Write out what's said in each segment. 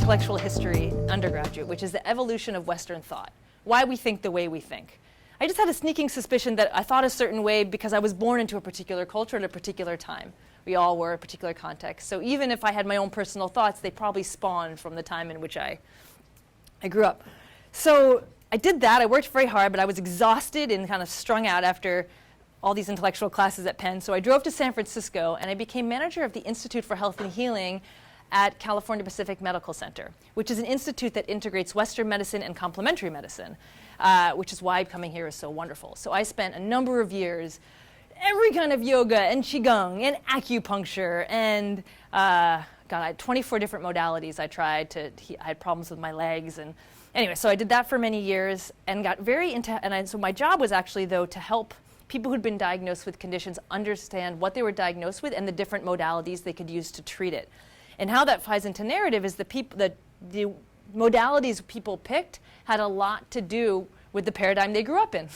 intellectual history undergraduate, which is the evolution of Western thought, why we think the way we think. I just had a sneaking suspicion that I thought a certain way because I was born into a particular culture at a particular time. We all were, a particular context. So even if I had my own personal thoughts, they probably spawned from the time in which I grew up. So I did that. I worked very hard, but I was exhausted and kind of strung out after all these intellectual classes at Penn. So I drove to San Francisco, and I became manager of the Institute for Health and Healing at California Pacific Medical Center, which is an institute that integrates Western medicine and complementary medicine, which is why coming here is so wonderful. So I spent a number of years, every kind of yoga and qigong and acupuncture and I had 24 different modalities I tried. I had problems with my legs, and anyway, so I did that for many years and got very into, so my job was actually though to help people who'd been diagnosed with conditions understand what they were diagnosed with and the different modalities they could use to treat it. And how that ties into narrative is the modalities people picked had a lot to do with the paradigm they grew up in.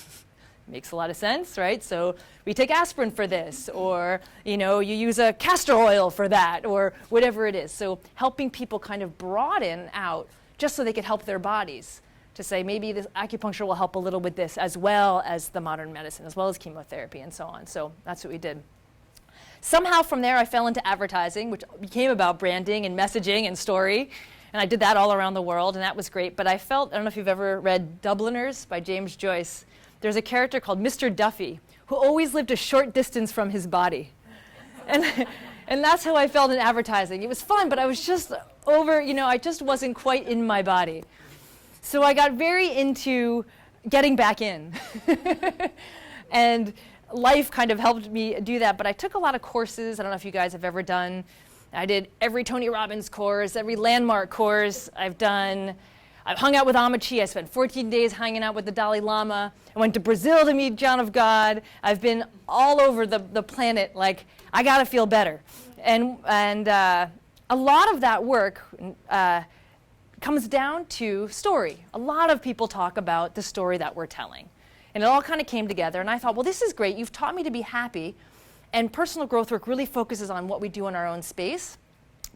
Makes a lot of sense, right? So we take aspirin for this, or you use a castor oil for that, or whatever it is. So helping people kind of broaden out just so they could help their bodies to say maybe this acupuncture will help a little with this as well as the modern medicine, as well as chemotherapy and so on. So that's what we did. Somehow from there I fell into advertising, which became about branding and messaging and story. And I did that all around the world, and that was great. But I don't know if you've ever read Dubliners by James Joyce. There's a character called Mr. Duffy who always lived a short distance from his body. And that's how I felt in advertising. It was fun, but I was just I just wasn't quite in my body. So I got very into getting back in. And life kind of helped me do that, but I took a lot of courses. I don't know if you guys have ever done. I did every Tony Robbins course, every landmark course I've done. I've hung out with Amici. I spent 14 days hanging out with the Dalai Lama. I went to Brazil to meet John of God. I've been all over the planet, like, I gotta feel better. And a lot of that work comes down to story. A lot of people talk about the story that we're telling. And it all kind of came together, and I thought, well, this is great. You've taught me to be happy, and personal growth work really focuses on what we do in our own space.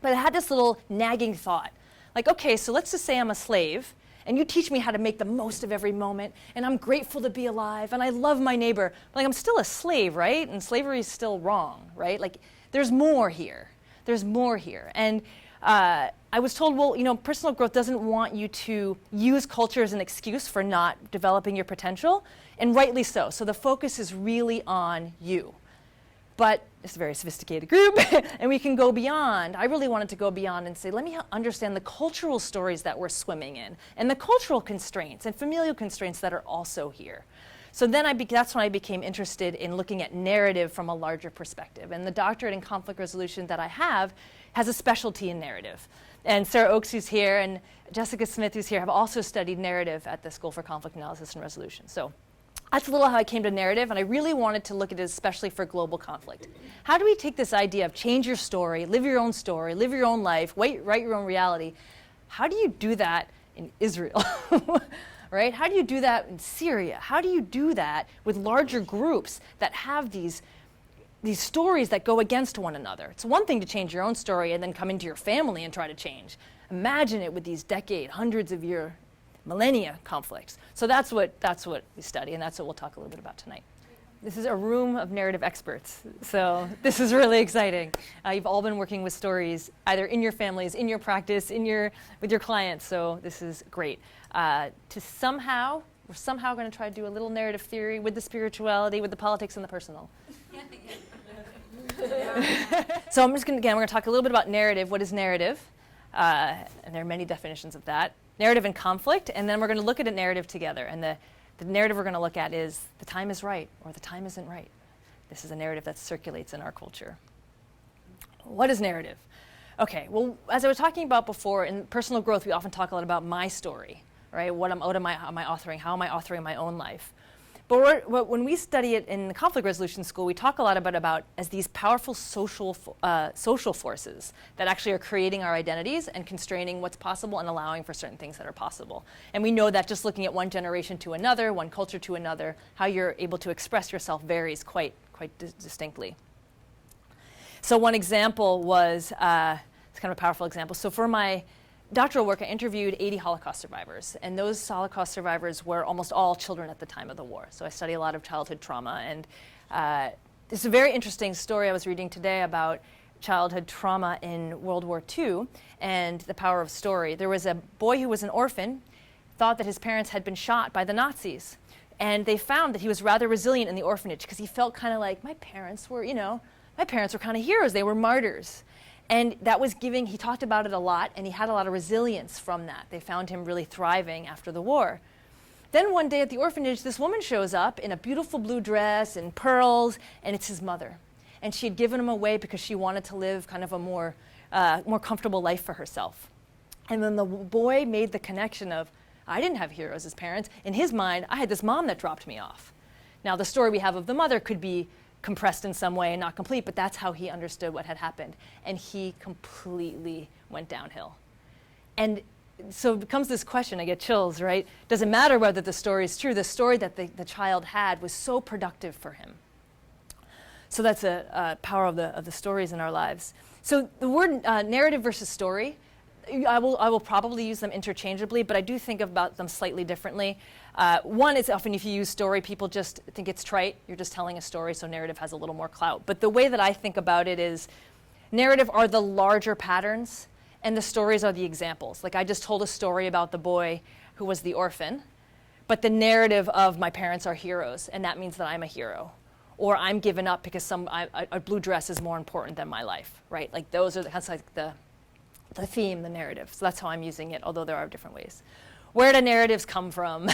But I had this little nagging thought. Like, okay, so let's just say I'm a slave, and you teach me how to make the most of every moment, and I'm grateful to be alive, and I love my neighbor. But like, I'm still a slave, right? And slavery is still wrong, right? Like, there's more here. There's more here. And I was told, well, personal growth doesn't want you to use culture as an excuse for not developing your potential, and rightly so. So the focus is really on you. But it's a very sophisticated group, and we can go beyond. I really wanted to go beyond and say, let me understand the cultural stories that we're swimming in, and the cultural constraints and familial constraints that are also here. So then that's when I became interested in looking at narrative from a larger perspective. And the doctorate in conflict resolution that I have has a specialty in narrative. And Sarah Oakes, who's here, and Jessica Smith, who's here, have also studied narrative at the School for Conflict Analysis and Resolution. So that's a little how I came to narrative, and I really wanted to look at it especially for global conflict. How do we take this idea of change your story, live your own life, write your own reality? How do you do that in Israel? Right? How do you do that in Syria? How do you do that with larger groups that have these stories that go against one another? It's one thing to change your own story and then come into your family and try to change. Imagine it with these hundreds of year, millennia conflicts. So that's what we study, and that's what we'll talk a little bit about tonight. This is a room of narrative experts, so this is really exciting. You've all been working with stories, either in your families, in your practice, with your clients, so this is great. We're somehow going to try to do a little narrative theory with the spirituality, with the politics, and the personal. So we're going to talk a little bit about narrative. What is narrative? And there are many definitions of that. Narrative and conflict, and then we're going to look at a narrative together. And the narrative we're going to look at is the time is right, or the time isn't right. This is a narrative that circulates in our culture. What is narrative? Okay, well, as I was talking about before, in personal growth, we often talk a lot about my story, right? What am I authoring? How am I authoring my own life? But when we study it in the conflict resolution school, we talk a lot about as these powerful social forces that actually are creating our identities and constraining what's possible and allowing for certain things that are possible. And we know that just looking at one generation to another, one culture to another, how you're able to express yourself varies quite distinctly. So one example was, it's kind of a powerful example. So for my doctoral work, I interviewed 80 Holocaust survivors, and those Holocaust survivors were almost all children at the time of the war. So I study a lot of childhood trauma, and this is a very interesting story I was reading today about childhood trauma in World War II and the power of story. There was a boy who was an orphan, thought that his parents had been shot by the Nazis, and they found that he was rather resilient in the orphanage because he felt kind of like, my parents were kind of heroes, they were martyrs. And that was giving, he talked about it a lot, and he had a lot of resilience from that. They found him really thriving after the war. Then one day at the orphanage, this woman shows up in a beautiful blue dress and pearls, and it's his mother. And she had given him away because she wanted to live kind of a more comfortable life for herself. And then the boy made the connection of, I didn't have heroes as parents. In his mind, I had this mom that dropped me off. Now, the story we have of the mother could be compressed in some way and not complete, but that's how he understood what had happened. And he completely went downhill. And so it becomes this question, I get chills, right? Doesn't matter whether the story is true. The story that the child had was so productive for him. So that's a power of the stories in our lives. So the word narrative versus story, I will probably use them interchangeably, but I do think about them slightly differently. One is often if you use story, people just think it's trite. You're just telling a story, so narrative has a little more clout. But the way that I think about it is narrative are the larger patterns, and the stories are the examples. Like I just told a story about the boy who was the orphan, but the narrative of my parents are heroes, and that means that I'm a hero. Or I'm given up because a blue dress is more important than my life, right? Like those are that's like the theme, the narrative. So that's how I'm using it, although there are different ways. Where do narratives come from?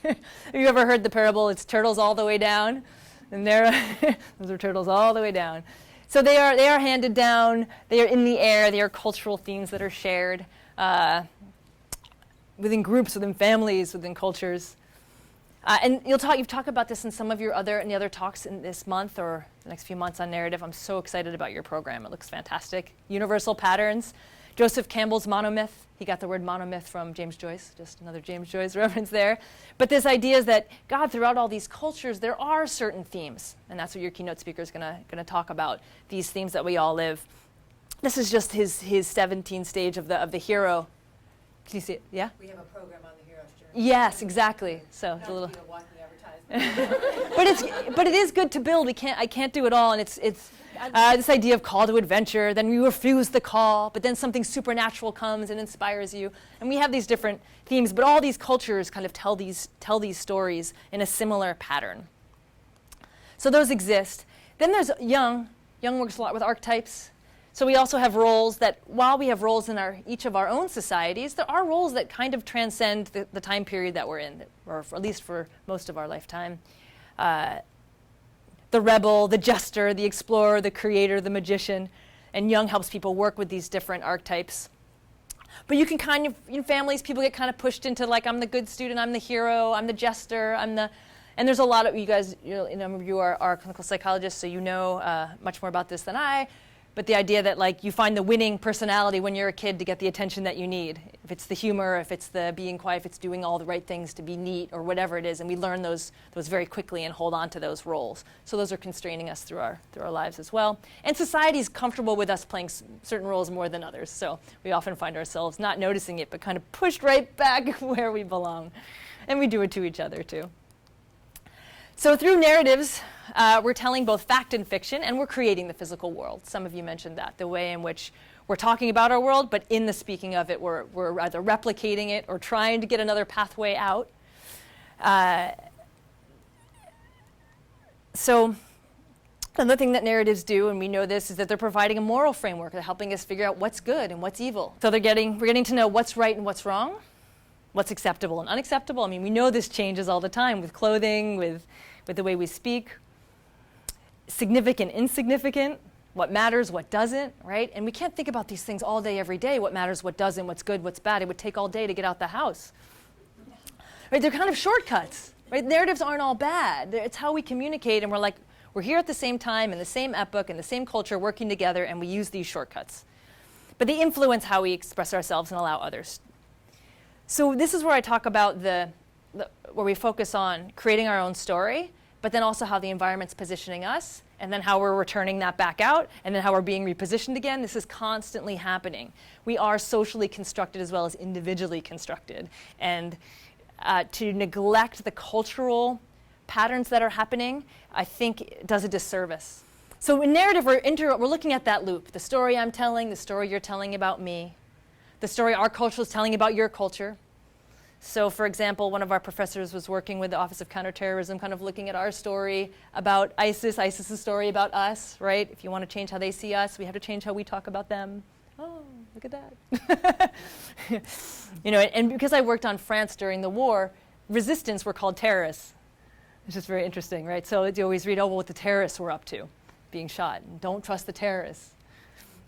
Have you ever heard the parable, it's turtles all the way down? And those are turtles all the way down. So they are handed down, they are in the air, they are cultural themes that are shared within groups, within families, within cultures. And you've talked about this in some of your other talks in this month or the next few months on narrative. I'm so excited about your program. It looks fantastic. Universal patterns. Joseph Campbell's monomyth. He got the word monomyth from James Joyce, just another James Joyce reference there. But this idea is that God, throughout all these cultures, there are certain themes. And that's what your keynote speaker is going to talk about, these themes that we all live. This is just his 17th stage of the hero. Can you see it? Yeah? We have a program on the hero's journey. Yes, exactly. So it's a little. Walking advertisement. but it is good to build. I can't do it all, and it's this idea of call to adventure. Then you refuse the call, but then something supernatural comes and inspires you. And we have these different themes, but all these cultures kind of tell these stories in a similar pattern. So those exist. Then there's Jung. Jung works a lot with archetypes. So we also have roles that, while we have roles in each of our own societies, there are roles that kind of transcend the time period that we're in, or at least for most of our lifetime. The rebel, the jester, the explorer, the creator, the magician. And Jung helps people work with these different archetypes. But you can kind of, in families, people get kind of pushed into like, I'm the good student, I'm the hero, I'm the jester, and there's a lot of, you guys, you are clinical psychologists, so you know much more about this than I. But the idea that like you find the winning personality when you're a kid to get the attention that you need. If it's the humor, if it's the being quiet, if it's doing all the right things to be neat or whatever it is, and we learn those very quickly and hold on to those roles. So those are constraining us through our lives as well. And society is comfortable with us playing certain roles more than others. So we often find ourselves not noticing it, but kind of pushed right back where we belong. And we do it to each other too. So through narratives, we're telling both fact and fiction, and we're creating the physical world. Some of you mentioned that, the way in which we're talking about our world, but in the speaking of it, we're either replicating it or trying to get another pathway out. So another thing that narratives do, and we know this, is that they're providing a moral framework. They're helping us figure out what's good and what's evil. So we're getting to know what's right and what's wrong, what's acceptable and unacceptable. I mean, we know this changes all the time with clothing, with the way we speak. Significant, insignificant, what matters, what doesn't, right? And we can't think about these things all day, every day, what matters, what doesn't, what's good, what's bad. It would take all day to get out the house. Right? They're kind of shortcuts, right? Narratives aren't all bad. It's how we communicate, and we're here at the same time, in the same epoch, in the same culture, working together, and we use these shortcuts. But they influence how we express ourselves and allow others. So this is where I talk about where we focus on creating our own story, but then also how the environment's positioning us, and then how we're returning that back out, and then how we're being repositioned again. This is constantly happening. We are socially constructed as well as individually constructed. And to neglect the cultural patterns that are happening, I think does a disservice. So in narrative, we're looking at that loop. The story I'm telling, the story you're telling about me, the story our culture is telling about your culture. So for example, one of our professors was working with the Office of Counterterrorism, kind of looking at our story about ISIS's story about us, right? If you want to change how they see us, we have to change how we talk about them. Oh, look at that. And because I worked on France during the war, resistance were called terrorists. It's just very interesting, right? So you always read, what the terrorists were up to, being shot. And don't trust the terrorists.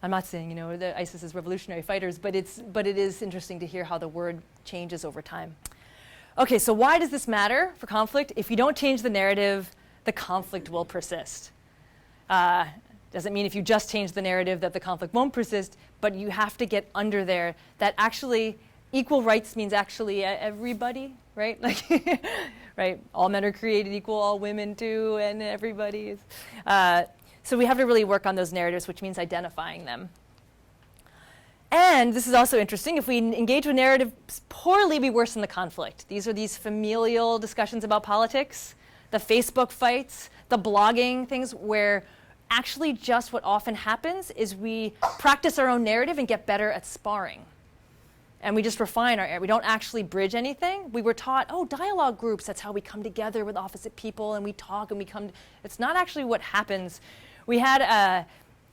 I'm not saying, that ISIS is revolutionary fighters, but it is interesting to hear how the word changes over time. Okay, so why does this matter for conflict? If you don't change the narrative, the conflict will persist. Doesn't mean if you just change the narrative that the conflict won't persist, but you have to get under there that actually equal rights means actually everybody, right? Right? All men are created equal, all women too, and everybody is. So we have to really work on those narratives, which means identifying them. And this is also interesting. If we engage with narratives poorly, we worsen the conflict. These are these familial discussions about politics, the Facebook fights, the blogging things, where actually just what often happens is we practice our own narrative and get better at sparring. And we just refine our, we don't actually bridge anything. We were taught, dialogue groups, that's how we come together with opposite people and we talk and we come, it's not actually what happens. We had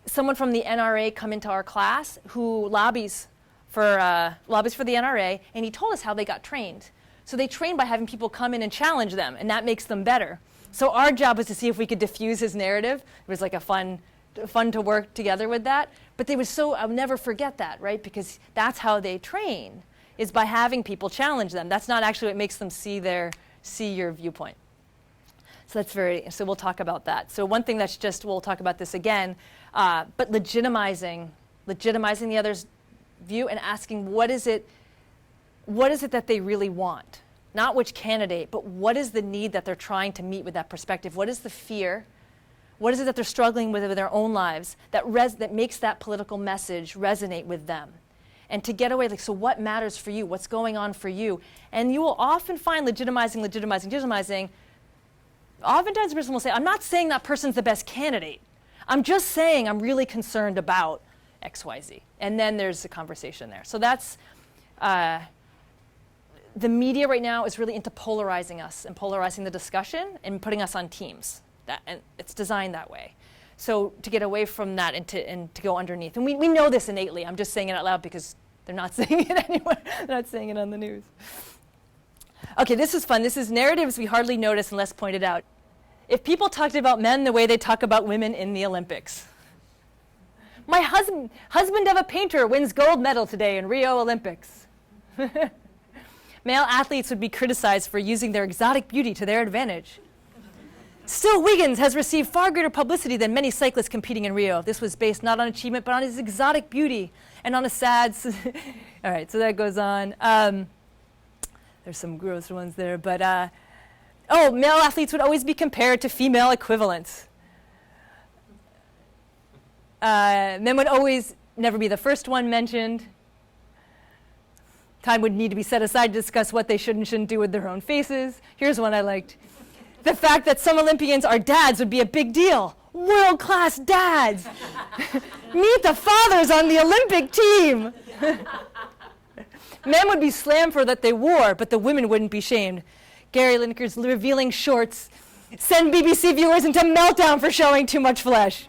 someone from the NRA come into our class who lobbies for the NRA, and he told us how they got trained. So they trained by having people come in and challenge them, and that makes them better. So our job was to see if we could diffuse his narrative. It was like a fun to work together with that. But they were I'll never forget that, right? Because that's how they train, is by having people challenge them. That's not actually what makes them see your viewpoint. So so we'll talk about that. So one thing we'll talk about this again, but legitimizing the other's view and asking what is it that they really want? Not which candidate, but what is the need that they're trying to meet with that perspective? What is the fear? What is it that they're struggling with in their own lives that makes that political message resonate with them? And to get away, so what matters for you? What's going on for you? And you will often find legitimizing. Oftentimes a person will say, I'm not saying that person's the best candidate. I'm just saying I'm really concerned about X, Y, Z. And then there's a conversation there. So that's, the media right now is really into polarizing us and polarizing the discussion and putting us on teams. And it's designed that way. So to get away from that and to go underneath. And we know this innately. I'm just saying it out loud because they're not saying it anywhere. They're not saying it on the news. Okay, this is fun. This is narratives we hardly notice unless pointed out. If people talked about men the way they talk about women in the Olympics. My husband of a painter wins gold medal today in Rio Olympics. Male athletes would be criticized for using their exotic beauty to their advantage. Still, Wiggins has received far greater publicity than many cyclists competing in Rio. This was based not on achievement, but on his exotic beauty and on a sad... All right, so that goes on. There's some gross ones there, but... male athletes would always be compared to female equivalents. Men would always never be the first one mentioned. Time would need to be set aside to discuss what they should and shouldn't do with their own faces. Here's one I liked. The fact that some Olympians are dads would be a big deal. World-class dads. Meet the fathers on the Olympic team. Men would be slammed for that they wore, but the women wouldn't be shamed. Gary Lineker's revealing shorts send BBC viewers into meltdown for showing too much flesh.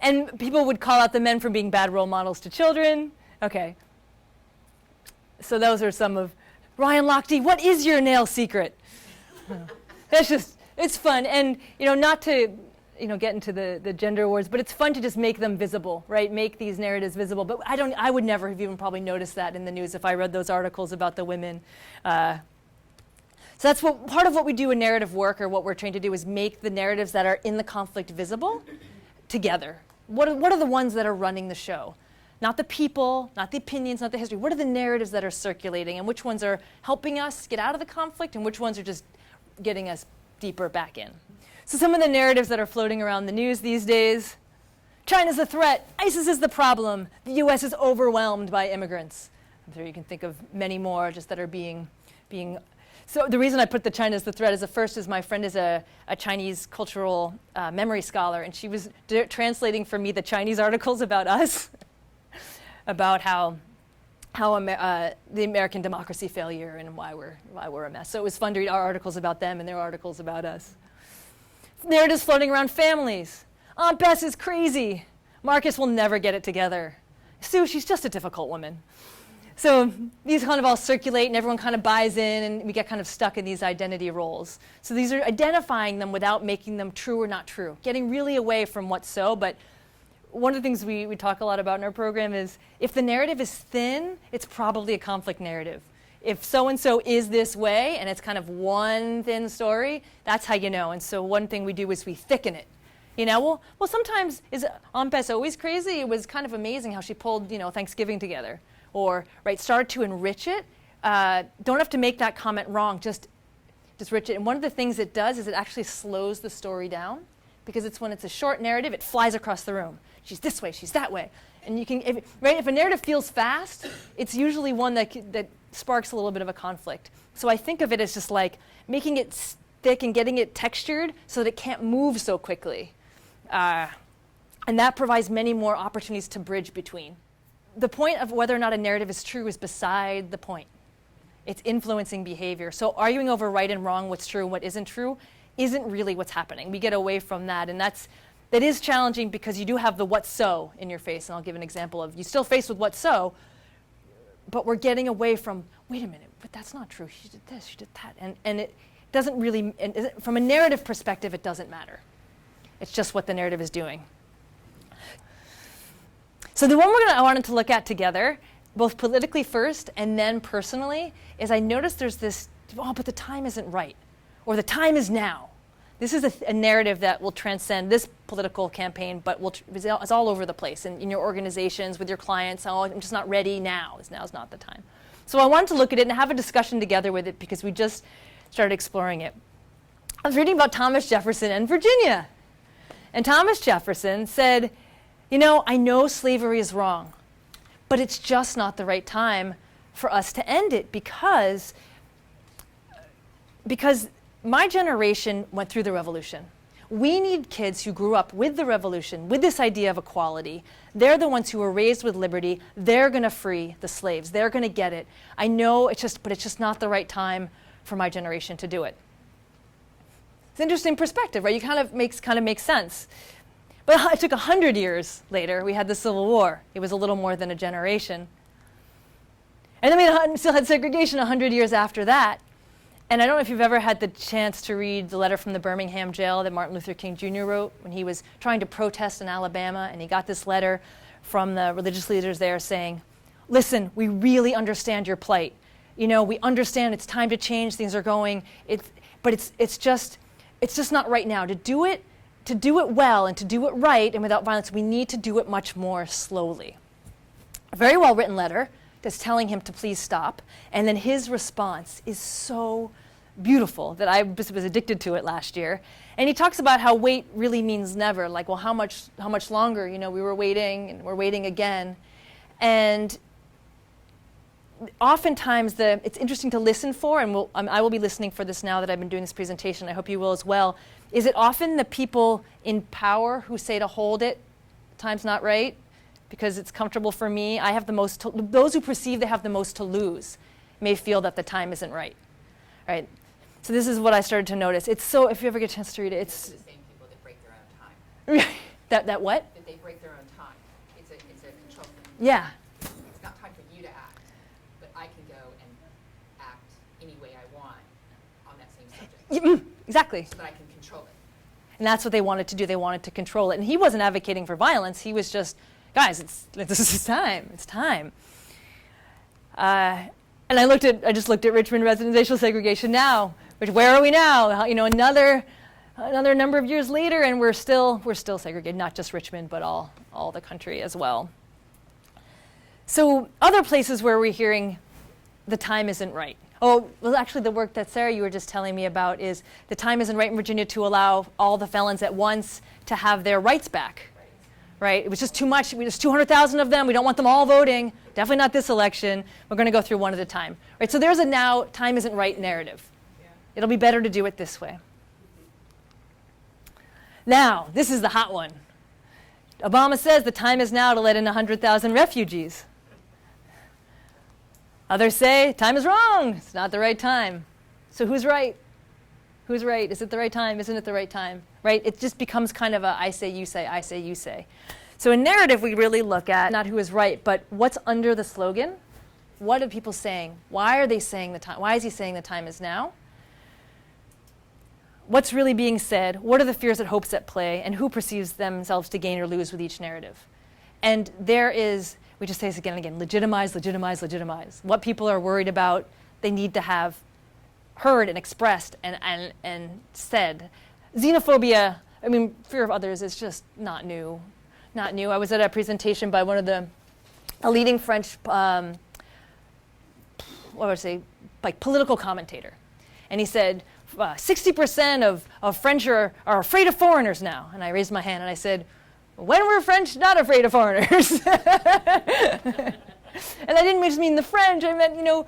And people would call out the men for being bad role models to children. Okay. So those are some of... Ryan Lochte, what is your nail secret? It's fun. And, not to, get into the gender wars, but it's fun to just make them visible, right? Make these narratives visible. But I would never have even probably noticed that in the news if I read those articles about the women. So that's part of what we do in narrative work, or what we're trained to do, is make the narratives that are in the conflict visible together. What are the ones that are running the show? Not the people, not the opinions, not the history. What are the narratives that are circulating, and which ones are helping us get out of the conflict, and which ones are just getting us deeper back in? So some of the narratives that are floating around the news these days: China's a threat, ISIS is the problem, the US is overwhelmed by immigrants. I'm sure you can think of many more just that are being. So the reason I put the China as the threat is the first is my friend is a Chinese cultural memory scholar, and she was translating for me the Chinese articles about us, about how the American democracy failure and why we're a mess. So it was fun to read our articles about them and their articles about us. Narratives floating around families. Aunt Bess is crazy. Marcus will never get it together. Sue, she's just a difficult woman. So these kind of all circulate, and everyone kind of buys in, and we get kind of stuck in these identity roles. So these are identifying them without making them true or not true, getting really away from what's so. But one of the things we talk a lot about in our program is if the narrative is thin, it's probably a conflict narrative. If so-and-so is this way, and it's kind of one thin story, that's how you know. And so one thing we do is we thicken it. You know, well, sometimes is Aunt Bess always crazy? It was kind of amazing how she pulled, Thanksgiving together. Or, start to enrich it. Don't have to make that comment wrong, just enrich it. And one of the things it does is it actually slows the story down, because it's when it's a short narrative, it flies across the room. She's this way, she's that way. And you can, if a narrative feels fast, it's usually one that sparks a little bit of a conflict. So I think of it as just like making it thick and getting it textured so that it can't move so quickly. And that provides many more opportunities to bridge between. The point of whether or not a narrative is true is beside the point. It's influencing behavior. So arguing over right and wrong, what's true and what isn't true, isn't really what's happening. We get away from that, and that is challenging because you do have the what's so in your face. And I'll give an example of you still faced with what's so, but we're getting away from, wait a minute, but that's not true. She did this, she did that. And it doesn't really, from a narrative perspective, it doesn't matter. It's just what the narrative is doing. So the one I wanted to look at together, both politically first and then personally, is I noticed there's this, but the time isn't right, or the time is now. This is a narrative that will transcend this political campaign, but it's all over the place, in your organizations, with your clients. Oh, I'm just not ready now. Now's not the time. So I wanted to look at it and have a discussion together with it because we just started exploring it. I was reading about Thomas Jefferson and Virginia. And Thomas Jefferson said, I know slavery is wrong, but it's just not the right time for us to end it because my generation went through the revolution. We need kids who grew up with the revolution, with this idea of equality. They're the ones who were raised with liberty. They're going to free the slaves. They're going to get it. I know it's just not the right time for my generation to do it. It's an interesting perspective, right? It kind of makes sense. But it took 100 years later, we had the Civil War. It was a little more than a generation. And then we still had segregation 100 years after that. And I don't know if you've ever had the chance to read the letter from the Birmingham jail that Martin Luther King Jr. wrote when he was trying to protest in Alabama, and he got this letter from the religious leaders there saying, listen, we really understand your plight. We understand it's time to change, things are going, but it's just not right now. To do it well and to do it right and without violence, we need to do it much more slowly. A very well written letter that's telling him to please stop. And then his response is so beautiful that I was addicted to it last year. And he talks about how wait really means never. Like, well, how much longer? We were waiting and we're waiting again. And oftentimes it's interesting to listen for, and I will be listening for this now that I've been doing this presentation. I hope you will as well. Is it often the people in power who say to hold it, time's not right, because it's comfortable for me? I have the most. Those who perceive they have the most to lose may feel that the time isn't right. Right. So this is what I started to notice. It's so. If you ever get a chance to read it, it's the same people that break their own time. that what? That they break their own time. It's a control thing. Yeah. It's not time for you to act, but I can go and act any way I want on that same subject. Exactly. So that I can control it. And that's what they wanted to do. They wanted to control it. And he wasn't advocating for violence. He was just, guys, this is time. It's time. And I just looked at Richmond residential segregation now. Where are we now? Another number of years later, and we're still segregated. Not just Richmond, but all the country as well. So other places where we're hearing the time isn't right. Oh, well, actually, the work that Sarah, you were just telling me about is the time isn't right in Virginia to allow all the felons at once to have their rights back. Right? It was just too much. There's 200,000 of them. We don't want them all voting. Definitely not this election. We're going to go through one at a time. Right? So there's a now time isn't right narrative. Yeah. It'll be better to do it this way. Now, this is the hot one. Obama says the time is now to let in 100,000 refugees. Others say time is wrong. It's not the right time. So who's right? Who's right? Is it the right time? Isn't it the right time? Right? It just becomes kind of a I say, you say, I say, you say. So in narrative, we really look at not who is right, but what's under the slogan. What are people saying? Why are they saying the time? Why is he saying the time is now? What's really being said? What are the fears and hopes at play? And who perceives themselves to gain or lose with each narrative? And there is, we just say this again and again, legitimize, legitimize, legitimize. What people are worried about, they need to have heard and expressed and said. Xenophobia, I mean, fear of others is just not new. Not new. I was at a presentation by one of a leading French, what would I say, like political commentator. And he said, 60% of French are afraid of foreigners now. And I raised my hand and I said, when were French not afraid of foreigners? And I didn't just mean the French, I meant,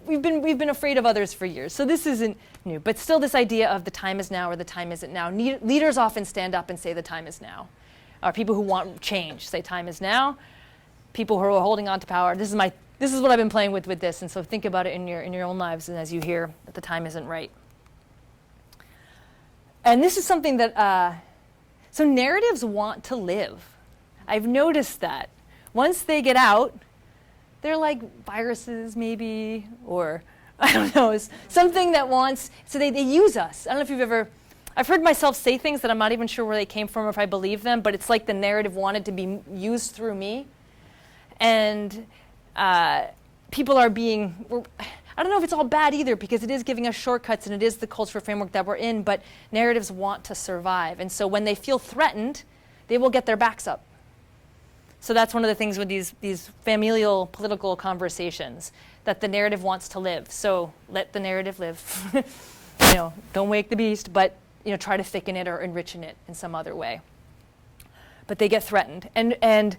we've been afraid of others for years. So this isn't new, but still this idea of the time is now or the time isn't now. Leaders often stand up and say the time is now. Or people who want change say time is now. People who are holding on to power, this is what I've been playing with this, and so think about it in your own lives and as you hear that the time isn't right. And this is something that, so narratives want to live. I've noticed that. Once they get out, they're like viruses maybe, or I don't know, something that wants, so they use us. I don't know if you've ever, I've heard myself say things that I'm not even sure where they came from or if I believe them, but it's like the narrative wanted to be used through me. And people are being, I don't know if it's all bad either, because it is giving us shortcuts and it is the cultural framework that we're in, but narratives want to survive. And so when they feel threatened, they will get their backs up. So that's one of the things with these familial political conversations, that the narrative wants to live. So let the narrative live. Don't wake the beast, but try to thicken it or enrich it in some other way. But they get threatened. And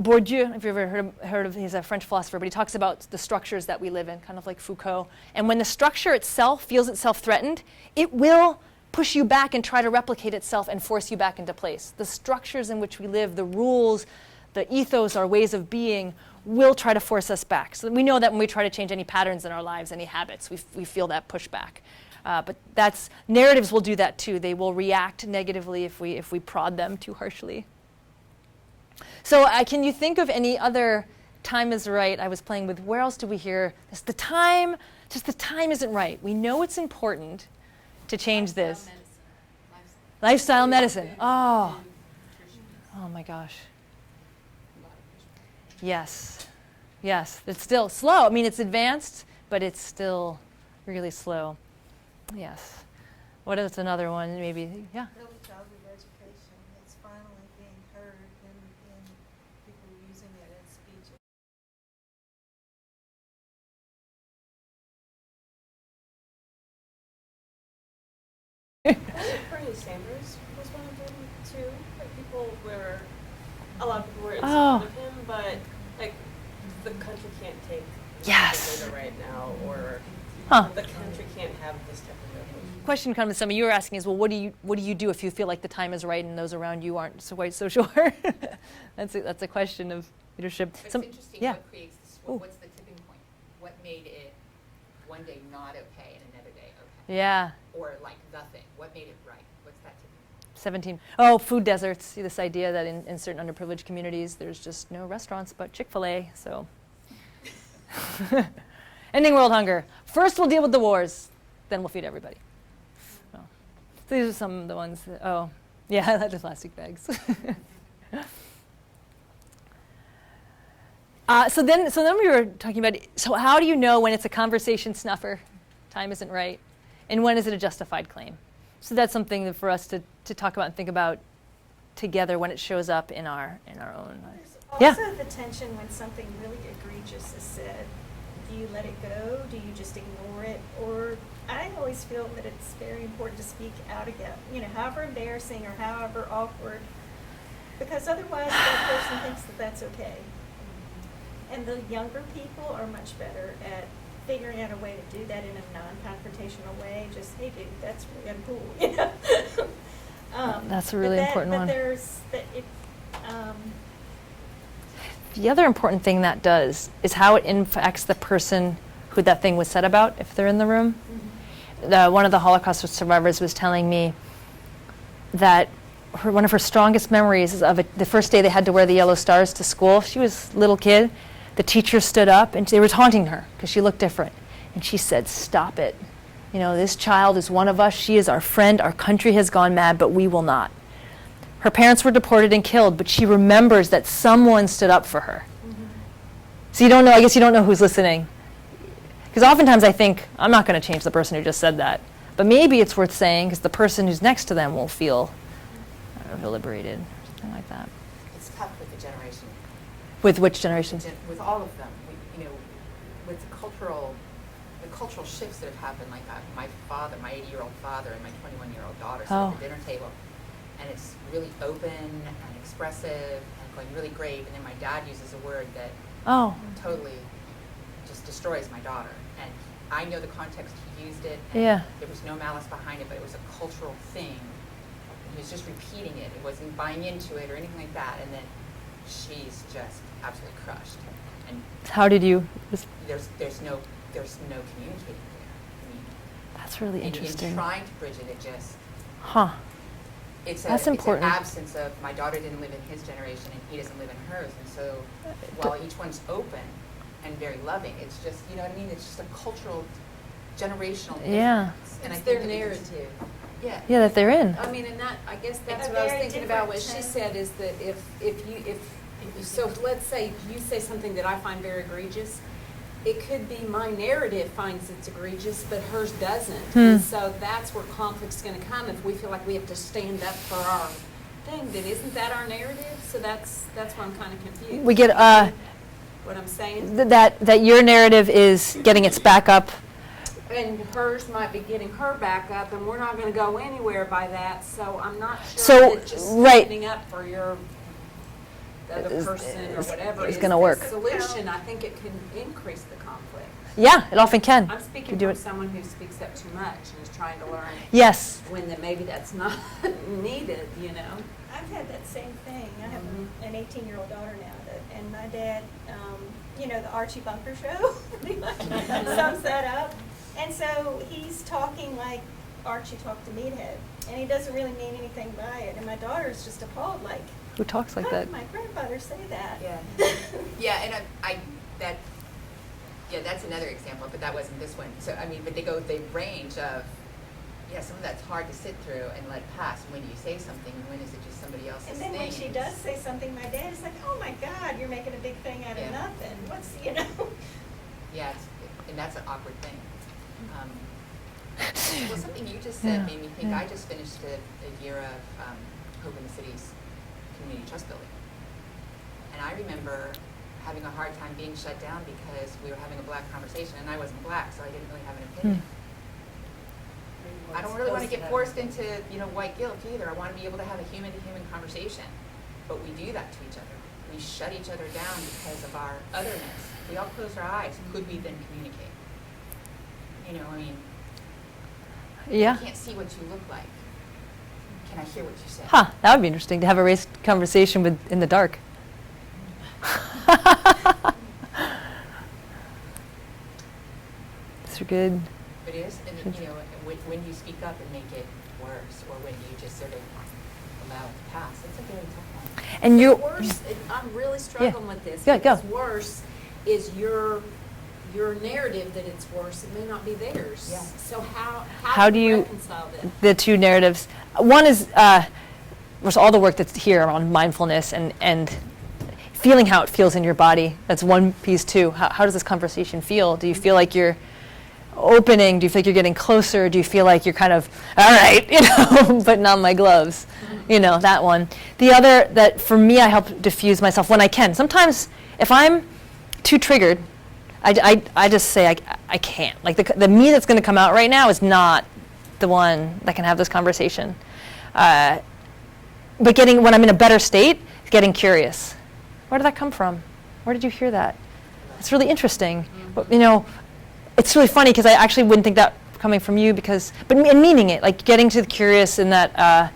Bourdieu, if you've ever heard of, he's a French philosopher, but he talks about the structures that we live in, kind of like Foucault. And when the structure itself feels itself threatened, it will push you back and try to replicate itself and force you back into place. The structures in which we live, the rules, the ethos, our ways of being, will try to force us back. So we know that when we try to change any patterns in our lives, any habits, we feel that pushback. But narratives will do that too. They will react negatively if we prod them too harshly. So can you think of any other time is right? I was playing with, where else do we hear this? The time isn't right. We know it's important to change this. Lifestyle medicine. Oh my gosh. Yes. It's still slow. I mean, it's advanced, but it's still really slow. Yes. What is another one? Maybe, yeah. Early childhood education. It's finally being heard in people using it in speech. Bernie Sanders was one of them too. Like a lot of people were in Oh. support of him, but like the country can't take Yes. data right now, or Huh. the country can't have this type of revolution. Question kind of some of you were asking is, well, what do you do if you feel like the time is right and those around you aren't quite so sure? That's a question of leadership. But it's interesting, yeah. what creates this, what's the tipping point? What made it one day not okay and another day okay? Yeah. Or like the thing, what made it right? What's that tipping point? 17. Oh, food deserts. See this idea that in certain underprivileged communities, there's just no restaurants but Chick-fil-A. So, ending world hunger. First, we'll deal with the wars, then we'll feed everybody. So these are some of the ones that, oh, yeah, I like the plastic bags. So then we were talking about, so how do you know when it's a conversation snuffer, time isn't right, and when is it a justified claim? So that's something for us to talk about and think about together when it shows up in our own lives. There's Yeah. Also, the tension when something really egregious is said. Do you let it go? Do you just ignore it? Or I always feel that it's very important to speak out again, however embarrassing or however awkward, because otherwise that person thinks that that's okay. And the younger people are much better at figuring out a way to do that in a non-confrontational way. Just, hey, dude, that's really uncool. That's a really important one. But there's The other important thing that does is how it infects the person who that thing was said about, if they're in the room. One of the Holocaust survivors was telling me that one of her strongest memories is of the first day they had to wear the yellow stars to school. She was a little kid. The teacher stood up, and they were taunting her because she looked different. And she said, "Stop it. This child is one of us. She is our friend. Our country has gone mad, but we will not." Her parents were deported and killed, but she remembers that someone stood up for her. So you don't know, I guess you don't know who's listening. Because oftentimes I think, I'm not going to change the person who just said that. But maybe it's worth saying, because the person who's next to them will feel liberated, something like that. It's tough with the generation. With which generation? With all of them. With the cultural shifts that have happened, like my father, my 80-year-old father, and my 21-year-old daughter sit at the dinner table. And it's really open and expressive and going really great. And then my dad uses a word that totally just destroys my daughter. And I know the context he used it. And there was no malice behind it, but it was a cultural thing. And he was just repeating it. It wasn't buying into it or anything like that. And then she's just absolutely crushed. And how did you? There's no communicating there. I mean, that's really interesting. In trying to bridge it, it just. That's important. It's an absence of, my daughter didn't live in his generation and he doesn't live in hers. And so while each one's open and very loving, it's just, you know what I mean? It's just a cultural, generational difference. And it's their narrative. Yeah, that they're in. I mean, and that, I guess that's what I was thinking about. What she said is that so let's say you say something that I find very egregious. It could be my narrative finds it's egregious, but hers doesn't. And so that's where conflict's going to come if we feel like we have to stand up for our thing. Then isn't that our narrative? So that's why I'm kind of confused. We get what I'm saying. That your narrative is getting its back up. And hers might be getting her back up, and we're not going to go anywhere by that. So I'm not sure that just standing up for the other person or whatever is going to work. Solution. I think it can increase the conflict. Yeah, it often can. I'm speaking from someone who speaks up too much and is trying to learn. Yes. When maybe that's not needed, I've had that same thing. I have an 18-year-old daughter now, and my dad, the Archie Bunker show, pretty much sums that up. And so he's talking like Archie talked to Meathead, and he doesn't really mean anything by it. And my daughter's just appalled, like, who talks like how that? did my grandfather say that? Yeah. And that's another example, but that wasn't this one. So but they range of, some of that's hard to sit through and let pass. When do you say something, and when is it just somebody else's thing? And then when she does say something, my dad is like, "Oh my God, you're making a big thing out of nothing. What's Yeah, and that's an awkward thing. Well, something you just said made me think. I just finished a year of Hope in the City's community trust building, and I remember having a hard time being shut down because we were having a black conversation, and I wasn't black, so I didn't really have an opinion. I don't really want to get forced into white guilt either. I want to be able to have a human-to-human conversation, but we do that to each other. We shut each other down because of our otherness. We all close our eyes. Could we then communicate? I can't see what you look like. Can I hear what you say? That would be interesting to have a race conversation in the dark. These are good. It is, and when you speak up and make it worse, or when you just sort of allow it to pass, it's a very tough one. And you worse. I'm really struggling with this. Yeah, because worse is your narrative that it's worse. It may not be theirs. Yeah. So how do you reconcile that? The two narratives? One is there's all the work that's here around mindfulness and feeling how it feels in your body. That's one piece too. How does this conversation feel? Do you feel like you're opening? Do you feel like you're getting closer? Do you feel like you're kind of, all right, putting on my gloves? That one. The other that for me, I help diffuse myself when I can. Sometimes if I'm too triggered, I just say I can't. Like the me that's going to come out right now is not the one that can have this conversation. But when I'm in a better state, getting curious. Where did that come from? Where did you hear that? It's really interesting. But, it's really funny because I actually wouldn't think that coming from you but meaning it, like getting to the curious in that.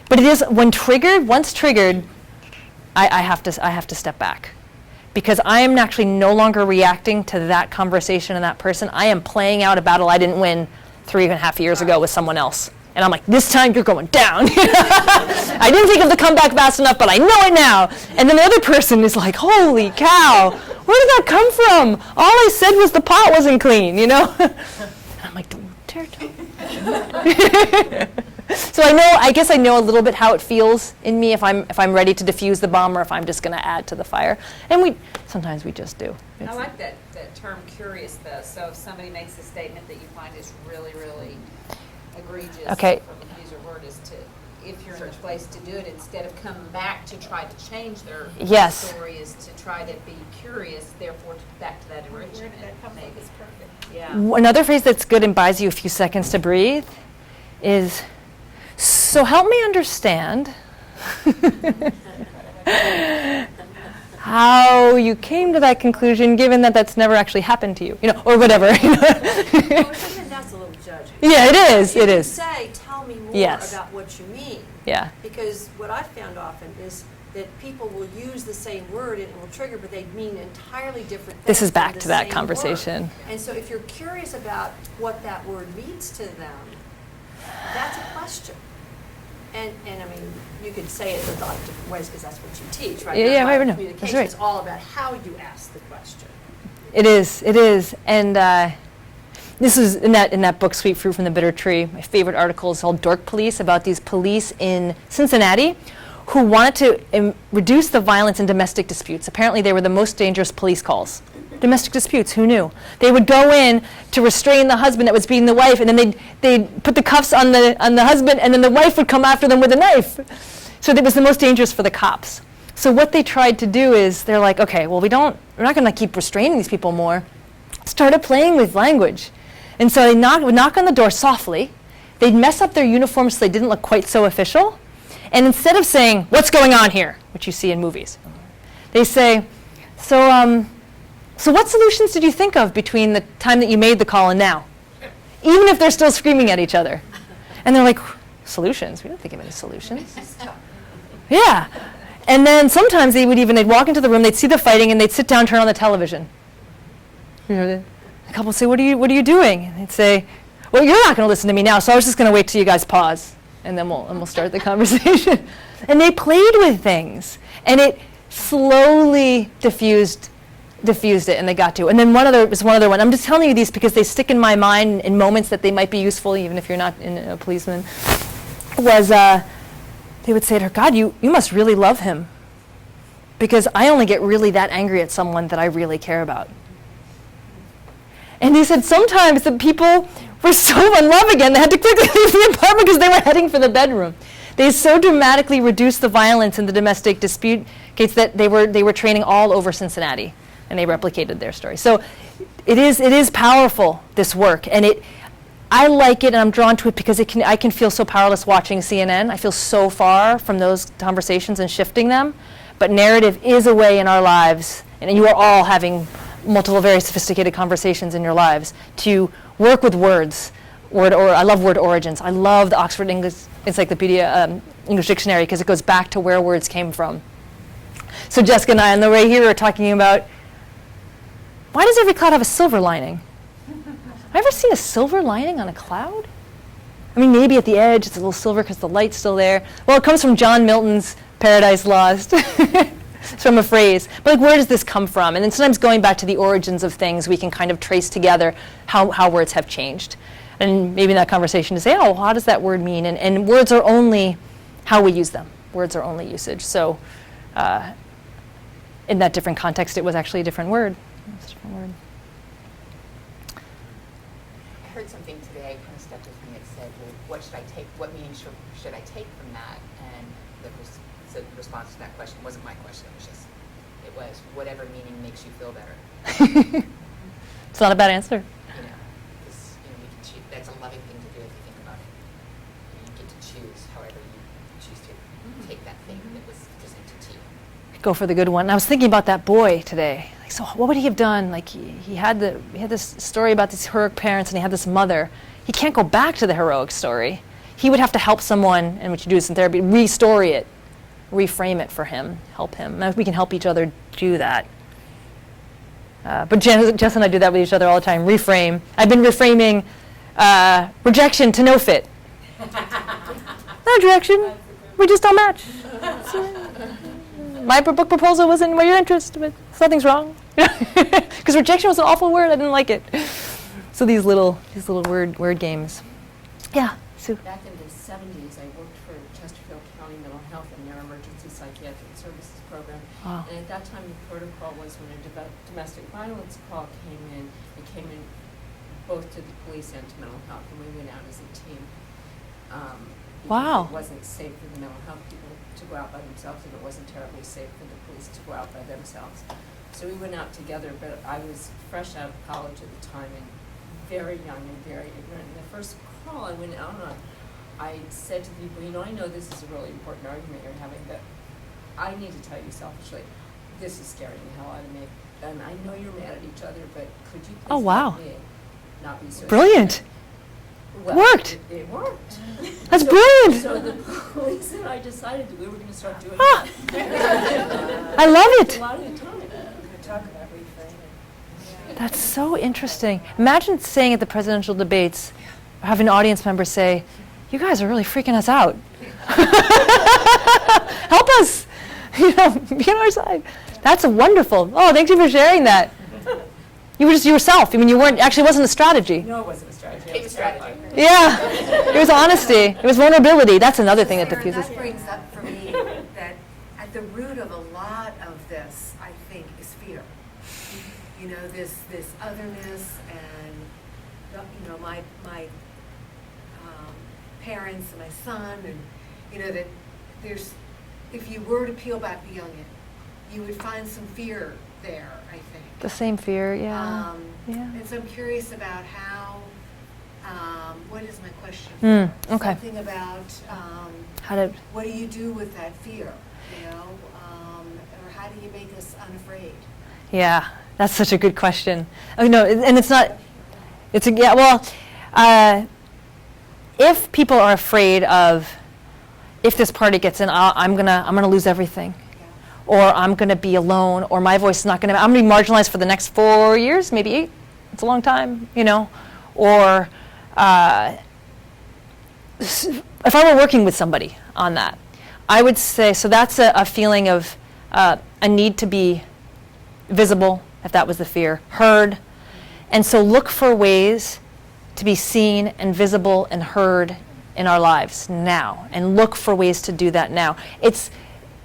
But it is once triggered, I have to step back. Because I am actually no longer reacting to that conversation and that person. I am playing out a battle I didn't win 3.5 years ago with someone else. And I'm like, this time you're going down. I didn't think of the comeback fast enough, but I know it now. And then the other person is like, holy cow, where did that come from? All I said was the pot wasn't clean, And I'm like, don't dare tell me. So I guess I know a little bit how it feels in me if I'm ready to diffuse the bomb or if I'm just going to add to the fire. And sometimes we just do. I like that term curious though. So if somebody makes a statement that you find is really, really egregious, okay. for use your word is to, if you're in a place to do it, instead of coming back to try to change their story, is to try to be curious, therefore back to that enrichment. That maybe is perfect. Yeah. Another phrase that's good and buys you a few seconds to breathe is, so help me understand how you came to that conclusion, given that that's never actually happened to you, or whatever. Well, even that's a little judgy. Yeah, it is. It is. Say, tell me more about what you mean. Yeah. Because what I've found often is that people will use the same word and it will trigger, but they mean entirely different things. This is back than to the that same conversation. word. And so if you're curious about what that word means to them, that's a question. And I mean, you could say it in a lot of different ways because that's what you teach, right? Yeah, right, no, communication that's right. is all about how you ask the question. It is. And this is in that book, Sweet Fruit from the Bitter Tree. My favorite article is called Dork Police, about these police in Cincinnati who wanted to reduce the violence in domestic disputes. Apparently, they were the most dangerous police calls. Domestic disputes, who knew? They would go in to restrain the husband that was beating the wife, and then they'd put the cuffs on the husband, and then the wife would come after them with a knife. So it was the most dangerous for the cops. So what they tried to do is, they're like, okay, well, we're not going to keep restraining these people more. Started playing with language. And so they would knock on the door softly. They'd mess up their uniforms so they didn't look quite so official. And instead of saying, what's going on here, which you see in movies, they say, so what solutions did you think of between the time that you made the call and now? Even if they're still screaming at each other. And they're like, solutions? We don't think of any solutions. Yeah. And then sometimes they'd walk into the room, they'd see the fighting, and they'd sit down, turn on the television. The couple would say, what are you doing? And they'd say, well, you're not going to listen to me now, so I was just going to wait till you guys pause, and then we'll start the conversation. And they played with things, and it slowly diffused it, and they got to. And then one other one. I'm just telling you these because they stick in my mind in moments that they might be useful, even if you're not a policeman. They would say to her, God, you must really love him, because I only get really that angry at someone that I really care about. And they said sometimes the people were so in love again, they had to quickly leave the apartment because they were heading for the bedroom. They so dramatically reduced the violence in the domestic dispute case that they were training all over Cincinnati, and they replicated their story. So it is powerful, this work, and I like it, and I'm drawn to it because I can feel so powerless watching CNN. I feel so far from those conversations and shifting them. But narrative is a way in our lives, and you are all having multiple very sophisticated conversations in your lives, to work with words. I love word origins. I love the Oxford English Encyclopedia English Dictionary because it goes back to where words came from. So Jessica and I on the way here are talking about, why does every cloud have a silver lining? Have I ever seen a silver lining on a cloud? I mean, maybe at the edge it's a little silver because the light's still there. Well, it comes from John Milton's Paradise Lost. It's from a phrase. But where does this come from? And then sometimes going back to the origins of things, we can kind of trace together how words have changed. And maybe in that conversation to say, oh, how does that word mean? And words are only how we use them. Words are only usage. So in that different context, it was actually a different word. It's a different word. heard something today, kind of stuck with me. It said, well, what meaning should I take from that? And the response to that question wasn't my question. It was whatever meaning makes you feel better. It's not a bad answer. 'Cause, we can choose. That's a loving thing to do if you think about it. You get to choose however you choose to take that thing that was presented to you. Go for the good one. I was thinking about that boy today. Like, so what would he have done? Like he had this story about these heroic parents, and he had this mother. He can't go back to the heroic story. He would have to help someone, and what you do is in therapy, restory it, reframe it for him, help him. And we can help each other do that. But Jess and I do that with each other all the time. Reframe. I've been reframing rejection to no fit. No rejection. We just don't match. My book proposal wasn't what your interest, but something's wrong. Because rejection was an awful word. I didn't like it. So these little word games. Yeah, Sue. Back in the 70s, I worked for Chesterfield County Mental Health and their Emergency Psychiatric Services Program. Wow. And at that time, the protocol was when a domestic violence call came in, it came in both to the police and to mental health, and we went out as a team. Because Wow. it wasn't safe for the mental health people to go out by themselves, and it wasn't terribly safe for the police to go out by themselves. So we went out together, but I was fresh out of college at the time and very young and very ignorant. And the first call I went out on, I said to people, I know this is a really important argument you're having, but I need to tell you selfishly, this is scaring the hell out of me. And I know you're mad at each other, but could you please Oh, wow. help me not be so Brilliant. Well, Worked. It worked. That's brilliant. So the police and I decided that we were going to start doing Ah. that. I love it. A lot of the time. Talk about reframing. That's so interesting. Imagine saying at the presidential debates, having an audience member say, "You guys are really freaking us out. Help us. Be on our side." That's wonderful. Oh, thank you for sharing that. You were just yourself. I mean, you weren't. Actually, it wasn't a strategy. No, it wasn't a strategy. It was strategy. Yeah, it was honesty. It was vulnerability. That's another thing that Sarah, diffuses. that brings up for me that at the root of a lot of this, I think, is fear. This otherness and my parents and my son, and that there's, if you were to peel back the onion, you would find some fear there, I think. The same fear, yeah. Yeah. And so I'm curious about how, what is my question? Okay. Something about How to, what do you do with that fear, or how do you make us unafraid? yeah, that's such a good question. Oh, no, and it's not, it's a, yeah, well, if people are afraid of, if this party gets in, I'm gonna lose everything. Or I'm going to be alone, or my voice is not going to, I'm going to be marginalized for the next 4 years, maybe 8. It's a long time, Or if I were working with somebody on that, I would say, so that's a feeling of a need to be visible, if that was the fear, heard. And so look for ways to be seen and visible and heard in our lives now, and look for ways to do that now.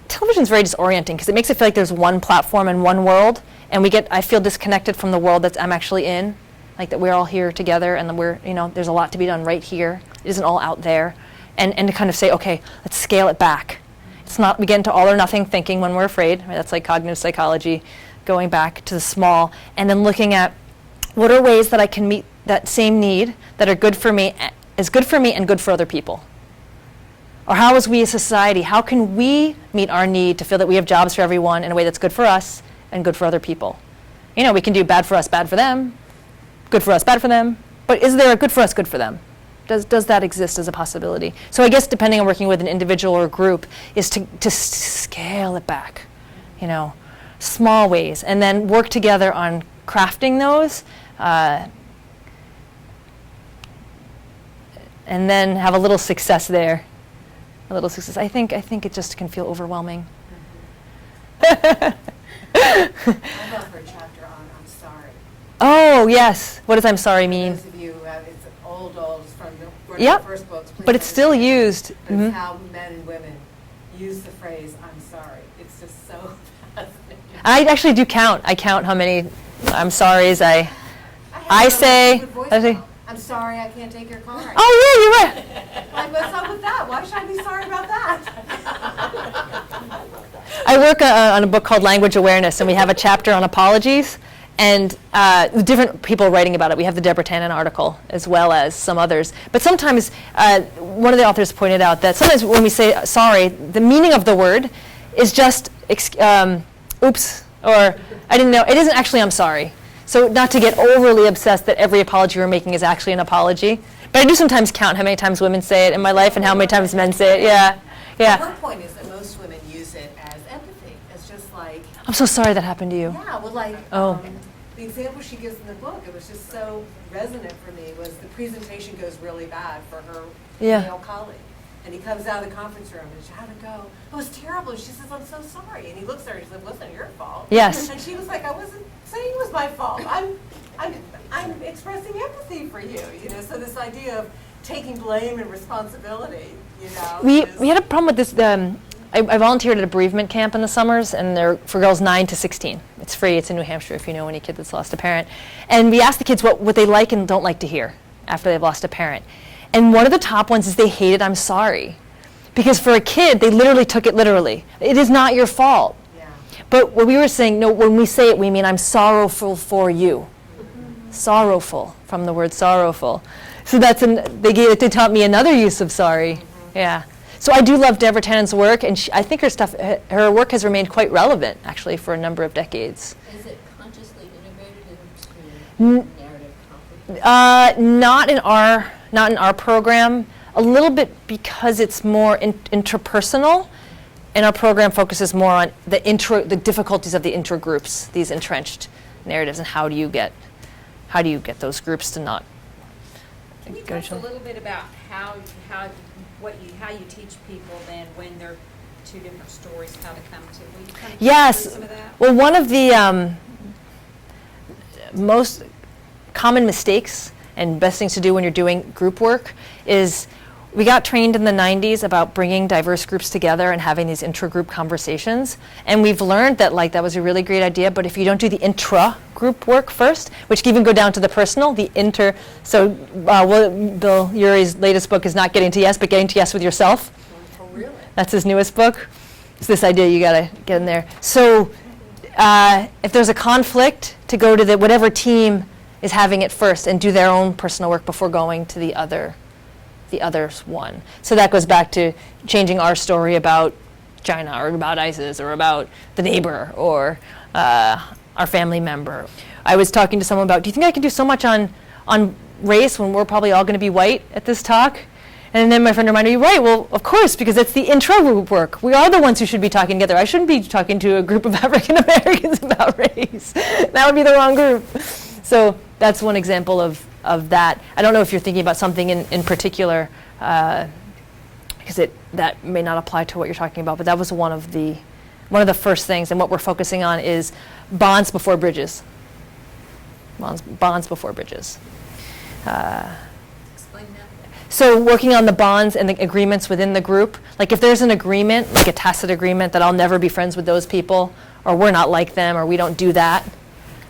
Television's very disorienting because it makes it feel like there's one platform and one world, and I feel disconnected from the world that I'm actually in, like that we're all here together, and that there's a lot to be done right here. It isn't all out there, and to kind of say, okay, let's scale it back. It's not, we get into all or nothing thinking when we're afraid. Right? That's like cognitive psychology, going back to the small, and then looking at what are ways that I can meet that same need that are good for me, is good for me and good for other people. Or how as we as society, how can we meet our need to feel that we have jobs for everyone in a way that's good for us and good for other people? We can do bad for us, bad for them, good for us, bad for them, but is there a good for us, good for them? Does that exist as a possibility? So I guess depending on working with an individual or a group is to scale it back, small ways, and then work together on crafting those, and then have a little success there. A little success. I think it just can feel overwhelming. I'd love for a chapter on I'm sorry. Oh, yes. What does I'm sorry mean? Those of you who have, it's old, it's from one Yep. of the first books. Please But it's still understand. used. But it's Mhm. how men and women use the phrase I'm sorry. It's just so fascinating. I actually do count. I count how many I'm sorries I say. Good voice I say, now. I'm sorry I can't take your car. Oh, yeah, you're right. Like, what's up with that? Why should I be sorry about that? I work on a book called Language Awareness, and we have a chapter on apologies, and different people writing about it. We have the Deborah Tannen article as well as some others. But sometimes, one of the authors pointed out that sometimes when we say sorry, the meaning of the word is just, oops, or I didn't know. It isn't actually I'm sorry. So not to get overly obsessed that every apology we're making is actually an apology. But I do sometimes count how many times women say it in my life and how many times men say it. Yeah, yeah. Her point is that most women use it as empathy. It's just like, I'm so sorry that happened to you. yeah, well, like, Oh. the example she gives in the book, it was just so resonant for me, was the presentation goes really bad for her Yeah. male colleague. And he comes out of the conference room and she, how'd it go? It was terrible. She says, I'm so sorry. And he looks at her and he said, it wasn't your fault. Yes. And she was like, I wasn't saying it was my fault. I'm expressing empathy for you, you know, so this idea of taking blame and responsibility, you know. We had a problem with this. I volunteered at a bereavement camp in the summers, and they're for girls 9 to 16. It's free. It's in New Hampshire if you know any kid that's lost a parent. And we asked the kids what they like and don't like to hear after they've lost a parent. And one of the top ones is they hated I'm sorry. Because for a kid, they literally took it literally. It is not your fault. Yeah. But what we were saying, no, when we say it, we mean I'm sorrowful for you. Sorrowful, from the word sorrowful. So they taught me another use of sorry. Yeah. So I do love Deborah Tannen's work, and I think her work has remained quite relevant, actually, for a number of decades. Is it consciously integrated into narrative conflict? Not in our program. A little bit because it's more intrapersonal, and our program focuses more on the difficulties of the intergroups, these entrenched narratives, and how do you get those groups to not Can you go tell us to a little bit about how you teach people then when they're two different stories, how to come to? Will you kind of Yes. through some of that? Well, one of the most common mistakes and best things to do when you're doing group work is we got trained in the 90s about bringing diverse groups together and having these intra-group conversations. And we've learned that that was a really great idea, but if you don't do the intra-group work first, which can even go down to the personal, so Bill Urey's latest book is not getting to yes, but getting to yes with yourself. Oh, really? That's his newest book. It's this idea you gotta get in there. So if there's a conflict, to go to whatever team is having it first and do their own personal work before going to the other's one. So that goes back to changing our story about China or about ISIS or about the neighbor or our family member. I was talking to someone about, do you think I can do so much on race when we're probably all going to be white at this talk? And then my friend reminded me, right, well, of course, because it's the intro-group work. We are the ones who should be talking together. I shouldn't be talking to a group of African Americans about race. That would be the wrong group. So that's one example of that. I don't know if you're thinking about something in particular, because that may not apply to what you're talking about, but that was one of the first things, and what we're focusing on is bonds before bridges. Bonds before bridges. Explain that. So working on the bonds and the agreements within the group, like if there's an agreement, like a tacit agreement that I'll never be friends with those people, or we're not like them, or we don't do that,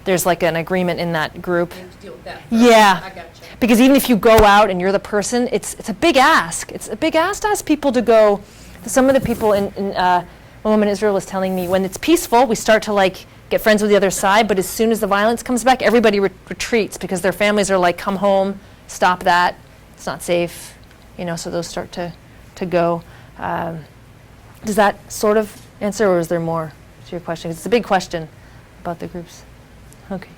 there's like an agreement in that group. You have to deal with that. Yeah. I gotcha. Because even if you go out and you're the person, it's a big ask. It's a big ask to ask people to go. Some of the people one woman in Israel was telling me, when it's peaceful, we start to get friends with the other side, but as soon as the violence comes back, everybody retreats because their families are like, come home, stop that, it's not safe, so those start to go. Does that sort of answer, or is there more to your question? 'Cause it's a big question about the groups. Okay.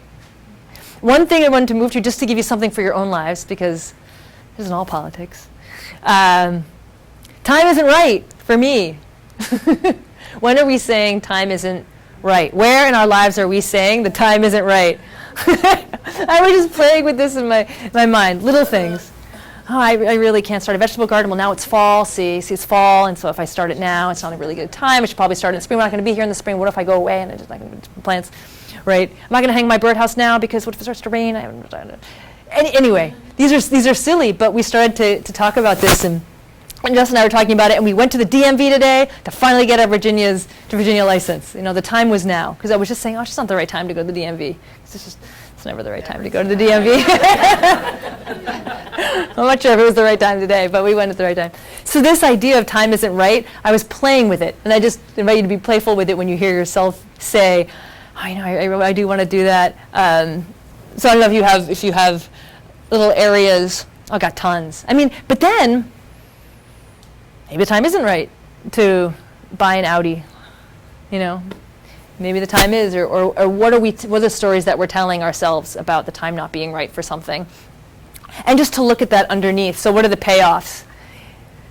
One thing I wanted to move to, just to give you something for your own lives, because this isn't all politics. Time isn't right for me. When are we saying time isn't right? Where in our lives are we saying the time isn't right? I was just playing with this in my mind, little things. Oh, I really can't start a vegetable garden. Well, now it's fall. See, it's fall, and so if I start it now, it's not a really good time. I should probably start in the spring. We're not going to be here in the spring. What if I go away and I'm just not going to do plants? Right? I'm not going to hang my birdhouse now because what if it starts to rain? Anyway, these are silly, but we started to talk about this, and Justin and I were talking about it, and we went to the DMV today to finally get our Virginia license. The time was now, because I was just saying, it's just not the right time to go to the DMV. It's It's never the right time to go to the DMV. I'm not sure if it was the right time today, but we went at the right time. So this idea of time isn't right, I was playing with it. And I just invite you to be playful with it when you hear yourself say, oh, you know, I do want to do that. So I don't know if you have little areas. Oh, I got tons. I mean, but then maybe the time isn't right to buy an Audi, you know. Maybe the time is, or what are the stories that we're telling ourselves about the time not being right for something? And just to look at that underneath. So what are the payoffs?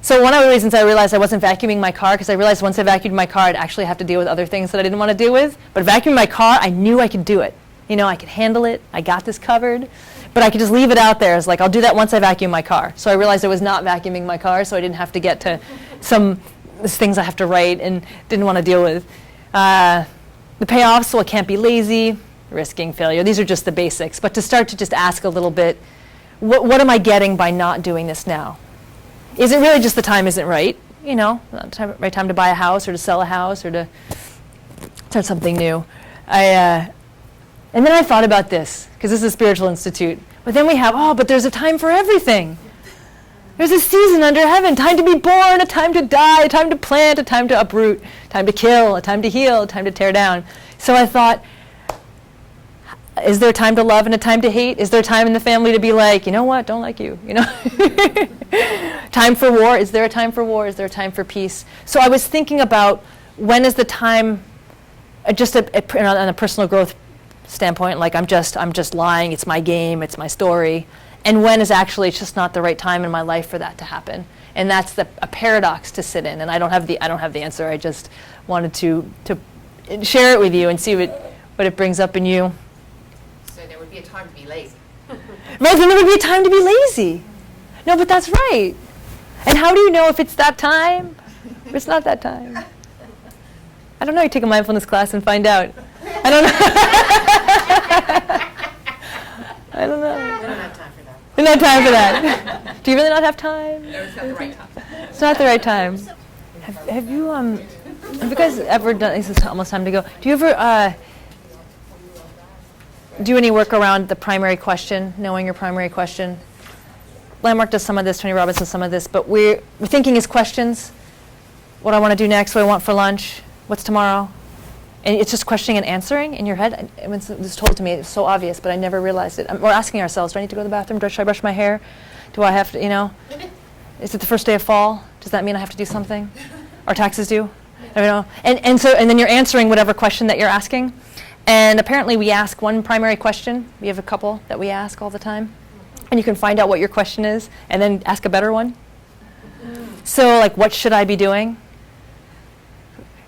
So one of the reasons I realized I wasn't vacuuming my car, because I realized once I vacuumed my car, I'd actually have to deal with other things that I didn't want to deal with. But vacuuming my car, I knew I could do it. You know, I could handle it. I got this covered. But I could just leave it out there as like, I'll do that once I vacuum my car. So I realized I was not vacuuming my car, so I didn't have to get to some things I have to write and didn't want to deal with. The payoffs, so I can't be lazy, risking failure. These are just the basics. But to start to just ask a little bit, what am I getting by not doing this now? Is it really just the time isn't right? You know, not the right time to buy a house or to sell a house or to start something new. And then I thought about this, because this is a spiritual institute. But then we have, but there's a time for everything. There's a season under heaven, time to be born, a time to die, a time to plant, a time to uproot, time to kill, a time to heal, a time to tear down. So I thought, is there a time to love and a time to hate? Is there a time in the family to be like, you know what, don't like you, you know? Time for war, is there a time for war? Is there a time for peace? So I was thinking about when is the time, just on a personal growth standpoint, like I'm just lying, it's my game, it's my story. And when is actually it's just not the right time in my life for that to happen, and that's a paradox to sit in. And I don't have the answer. I just wanted to share it with you and see what it brings up in you. So there would be a time to be lazy. Right, then there would be a time to be lazy. No, but that's right. And how do you know if it's that time or it's not that time? I don't know. You take a mindfulness class and find out. I don't know. I don't know. We don't have time for that. We don't have time for that. Do you really not have time? No, it's not the right time. It's not the right time. Have you guys ever done, this is almost time to go, do you ever do any work around the primary question, knowing your primary question? Landmark does some of this, Tony Robbins does some of this, but we're thinking as questions. What I want to do next, what I want for lunch, what's tomorrow? And it's just questioning and answering in your head. And when it was told to me, it's so obvious, but I never realized it. We're asking ourselves, do I need to go to the bathroom? Should I brush my hair? Do I have to, you know? Is it the first day of fall? Does that mean I have to do something? Are taxes due? I don't know. And then you're answering whatever question that you're asking. And apparently we ask one primary question. We have a couple that we ask all the time. And you can find out what your question is and then ask a better one. So like, what should I be doing?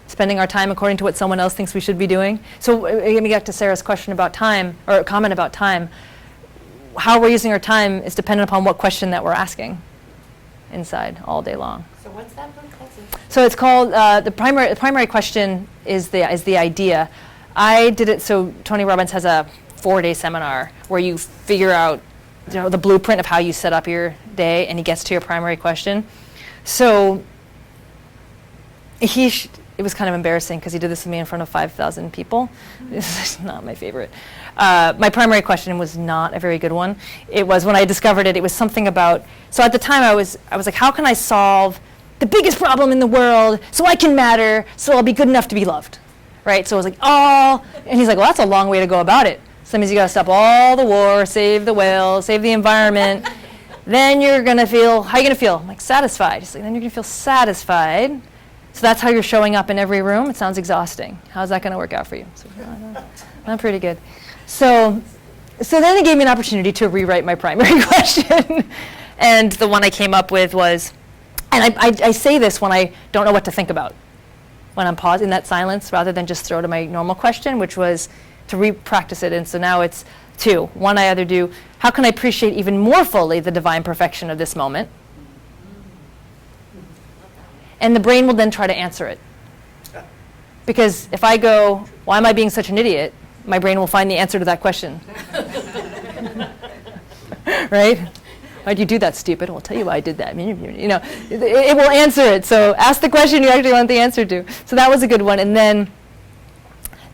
Spending our time according to what someone else thinks we should be doing. So let me get to Sarah's question about time, or comment about time. How we're using our time is dependent upon what question that we're asking inside all day long. So what's that book? So it's called, the primary question is the idea. I did it, so Tony Robbins has a 4-day seminar where you figure out the blueprint of how you set up your day, and he gets to your primary question. So it was kind of embarrassing because he did this with me in front of 5,000 people. This is not my favorite. My primary question was not a very good one. It was, when I discovered it, it was something about, so at the time I was like, how can I solve the biggest problem in the world so I can matter, so I'll be good enough to be loved, right? So I was like, and he's like, well, that's a long way to go about it. So that means you gotta stop all the war, save the whales, save the environment. Then you're gonna feel, how are you gonna feel? I'm like, satisfied. He's like, then you're gonna feel satisfied. So that's how you're showing up in every room. It sounds exhausting. How's that going to work out for you? So, I'm pretty good. So then it gave me an opportunity to rewrite my primary question. And the one I came up with was, and I say this when I don't know what to think about, when I'm paused in that silence, rather than just throw to my normal question, which was to re-practice it. And so now it's two. One, I either do, how can I appreciate even more fully the divine perfection of this moment? And the brain will then try to answer it. Because if I go, why am I being such an idiot? My brain will find the answer to that question. Right? Why'd you do that, stupid? I'll tell you why I did that. You know, it will answer it. So ask the question you actually want the answer to. So that was a good one. And then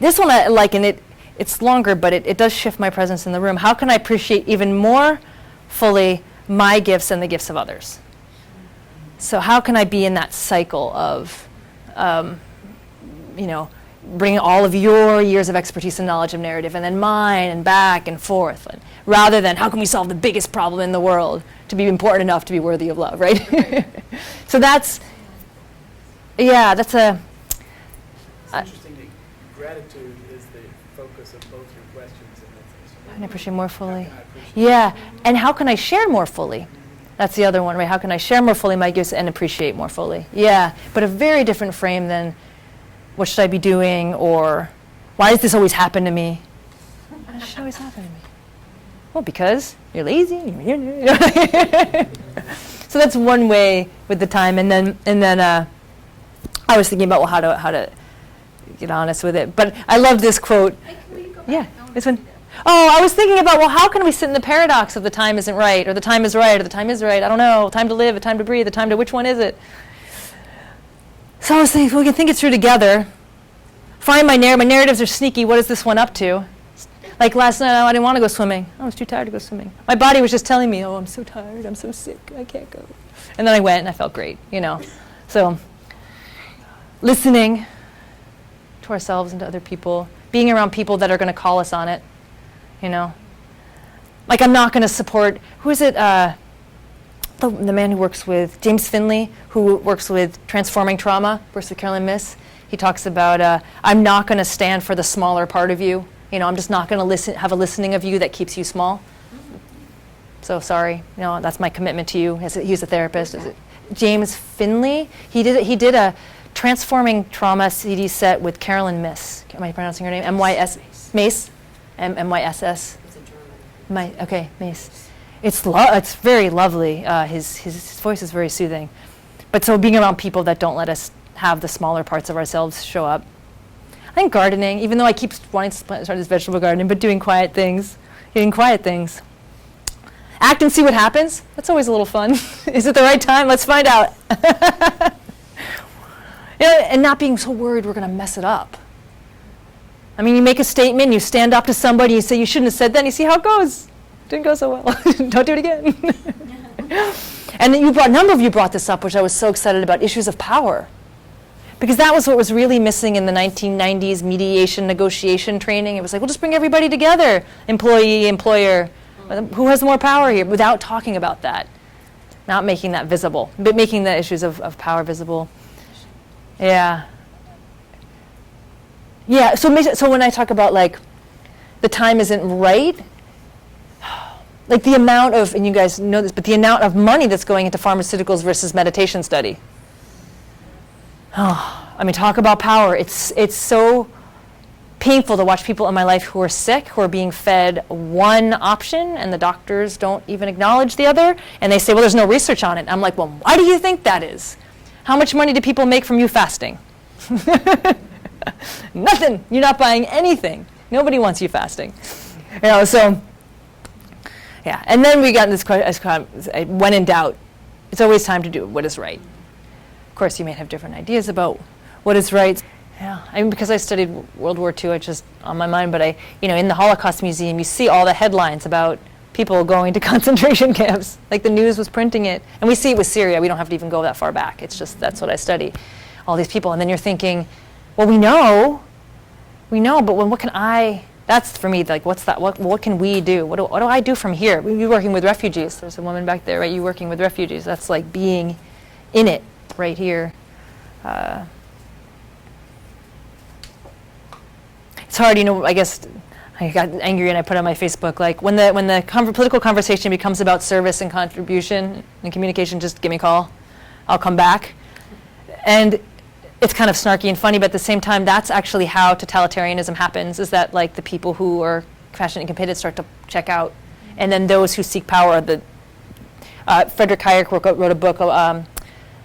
this one I like, and it's longer, but it does shift my presence in the room. How can I appreciate even more fully my gifts and the gifts of others? So how can I be in that cycle of, bringing all of your years of expertise and knowledge of narrative, and then mine, and back and forth, rather than how can we solve the biggest problem in the world to be important enough to be worthy of love, right? So that's a... It's interesting that gratitude is the focus of both your questions. How can I appreciate more fully? Yeah, and how can I share more fully? That's the other one, right? How can I share more fully my gifts and appreciate more fully? Yeah, but a very different frame than what should I be doing, or why does this always happen to me? Why does it always happen to me? Well, because you're lazy. So that's one way with the time, and then I was thinking about how to get honest with it. But I love this quote. Yeah, this one. Oh, I was thinking about, well, how can we sit in the paradox of the time isn't right, or the time is right, or the time is right? I don't know. Time to live, a time to breathe, a time to which one is it? So I was thinking, we can think it through together. Find my narrative. My narratives are sneaky. What is this one up to? Like last night, I didn't want to go swimming. I was too tired to go swimming. My body was just telling me, oh, I'm so tired. I'm so sick. I can't go. And then I went, and I felt great, So listening to ourselves and to other people, being around people that are going to call us on it, Like I'm not going to support, who is it, the man who works with, James Finley, who works with transforming trauma, works with Carolyn Miss. He talks about, I'm not going to stand for the smaller part of you. I'm just not going to have a listening of you that keeps you small. So sorry, that's my commitment to you. He's a therapist. Is it James Finley? He did a transforming trauma CD set with Carolyn Miss. Am I pronouncing her name? M-Y-S, Mace? M-Y-S-S? It's a German. Okay, Mace. It's very lovely. His voice is very soothing. But so being around people that don't let us have the smaller parts of ourselves show up. I think gardening, even though I keep wanting to start this vegetable garden, but doing quiet things, Act and see what happens. That's always a little fun. Is it the right time? Let's find out. And not being so worried we're going to mess it up. I mean, you make a statement, you stand up to somebody, you say you shouldn't have said that, and you see how it goes. Didn't go so well. Don't do it again. And then a number of you brought this up, which I was so excited about, issues of power. Because that was what was really missing in the 1990s mediation, negotiation training. It was like, we'll just bring everybody together, employee, employer. Who has more power here? Without talking about that. Not making that visible, but making the issues of power visible. Yeah. Yeah, so when I talk about like the time isn't right, like the amount of, and you guys know this, but the amount of money that's going into pharmaceuticals versus meditation study. Oh, I mean, talk about power. It's so painful to watch people in my life who are sick, who are being fed one option, and the doctors don't even acknowledge the other, and they say, well, there's no research on it. I'm like, well, why do you think that is? How much money do people make from you fasting? Nothing. You're not buying anything. Nobody wants you fasting. So, yeah. And then we got this question, when in doubt, it's always time to do what is right. Of course, you may have different ideas about what is right. Yeah, I mean, because I studied World War II, it's just on my mind, but in the Holocaust Museum, you see all the headlines about people going to concentration camps, like the news was printing it. And we see it with Syria. We don't have to even go that far back. It's just, that's what I study, all these people. And then you're thinking, well, we know, but what can that's for me, like, what's that, what can we do? What do I do from here? We're working with refugees. There's a woman back there, right? You working with refugees. That's like being in it right here. It's hard, I guess I got angry and I put on my Facebook, like, when the political conversation becomes about service and contribution and communication, just give me a call. I'll come back. And it's kind of snarky and funny, but at the same time, that's actually how totalitarianism happens, is that, like, the people who are passionate and committed start to check out. And then those who seek power are the... Frederick Hayek wrote a book,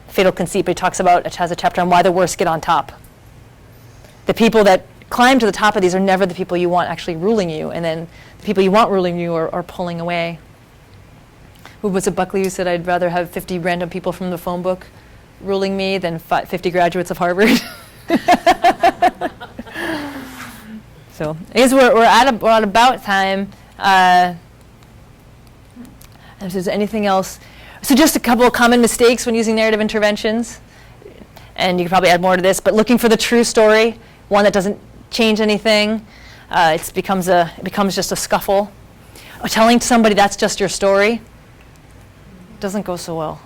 Fatal Conceit, but it has a chapter on why the worst get on top. The people that climb to the top of these are never the people you want actually ruling you, and then the people you want ruling you are pulling away. Who was it, Buckley, who said, I'd rather have 50 random people from the phone book ruling me than 50 graduates of Harvard? So I guess we're at about time. If there's anything else. So just a couple of common mistakes when using narrative interventions. And you could probably add more to this, but looking for the true story, one that doesn't change anything. It becomes just a scuffle. Telling somebody that's just your story doesn't go so well.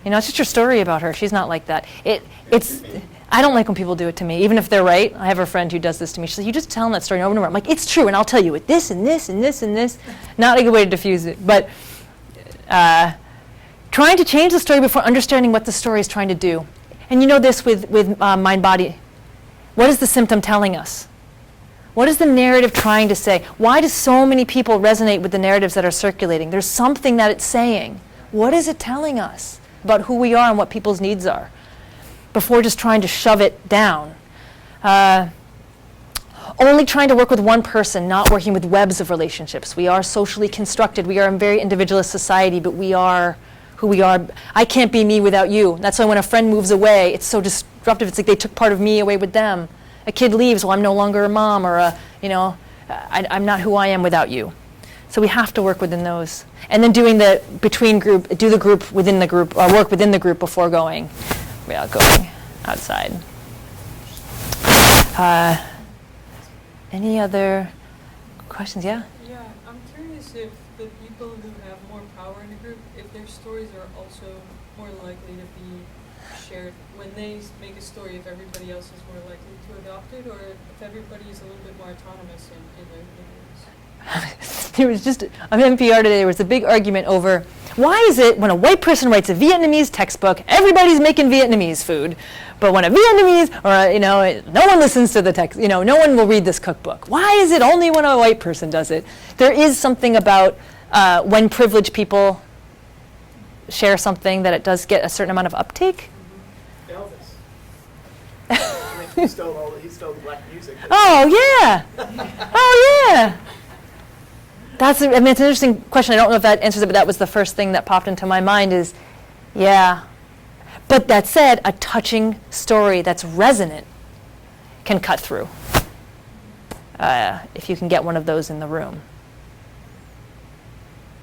You know, it's just your story about her. She's not like that. I don't like when people do it to me, even if they're right. I have a friend who does this to me. She says, you just tell them that story over and over. I'm like, it's true, and I'll tell you it this and this and this and this. Not a good way to diffuse it. But trying to change the story before understanding what the story is trying to do. And you know this with mind-body. What is the symptom telling us? What is the narrative trying to say? Why do so many people resonate with the narratives that are circulating? There's something that it's saying. What is it telling us about who we are and what people's needs are? Before just trying to shove it down. Only trying to work with one person, not working with webs of relationships. We are socially constructed. We are a very individualist society, but we are who we are. I can't be me without you. That's why when a friend moves away, it's so disruptive. It's like they took part of me away with them. A kid leaves, well, I'm no longer a mom, or I'm not who I am without you. So we have to work within those. And then doing the between group, do the group within the group, or work within the group before going outside. Any other questions? Yeah? Yeah, I'm curious if the people who have more power in the group, if their stories are also more likely to be shared when they make a story, if everybody else is more likely to adopt it, or if everybody is a little bit more autonomous in their opinions. There was just, on MMPR today, there was a big argument over why is it when a white person writes a Vietnamese textbook, everybody's making Vietnamese food, but when a Vietnamese, no one listens to the text, no one will read this cookbook. Why is it only when a white person does it? There is something about when privileged people share something that it does get a certain amount of uptake. Elvis. He stole the black music. Oh, yeah. Oh, yeah. It's an interesting question. I don't know if that answers it, but that was the first thing that popped into my mind is, yeah. But that said, a touching story that's resonant can cut through if you can get one of those in the room.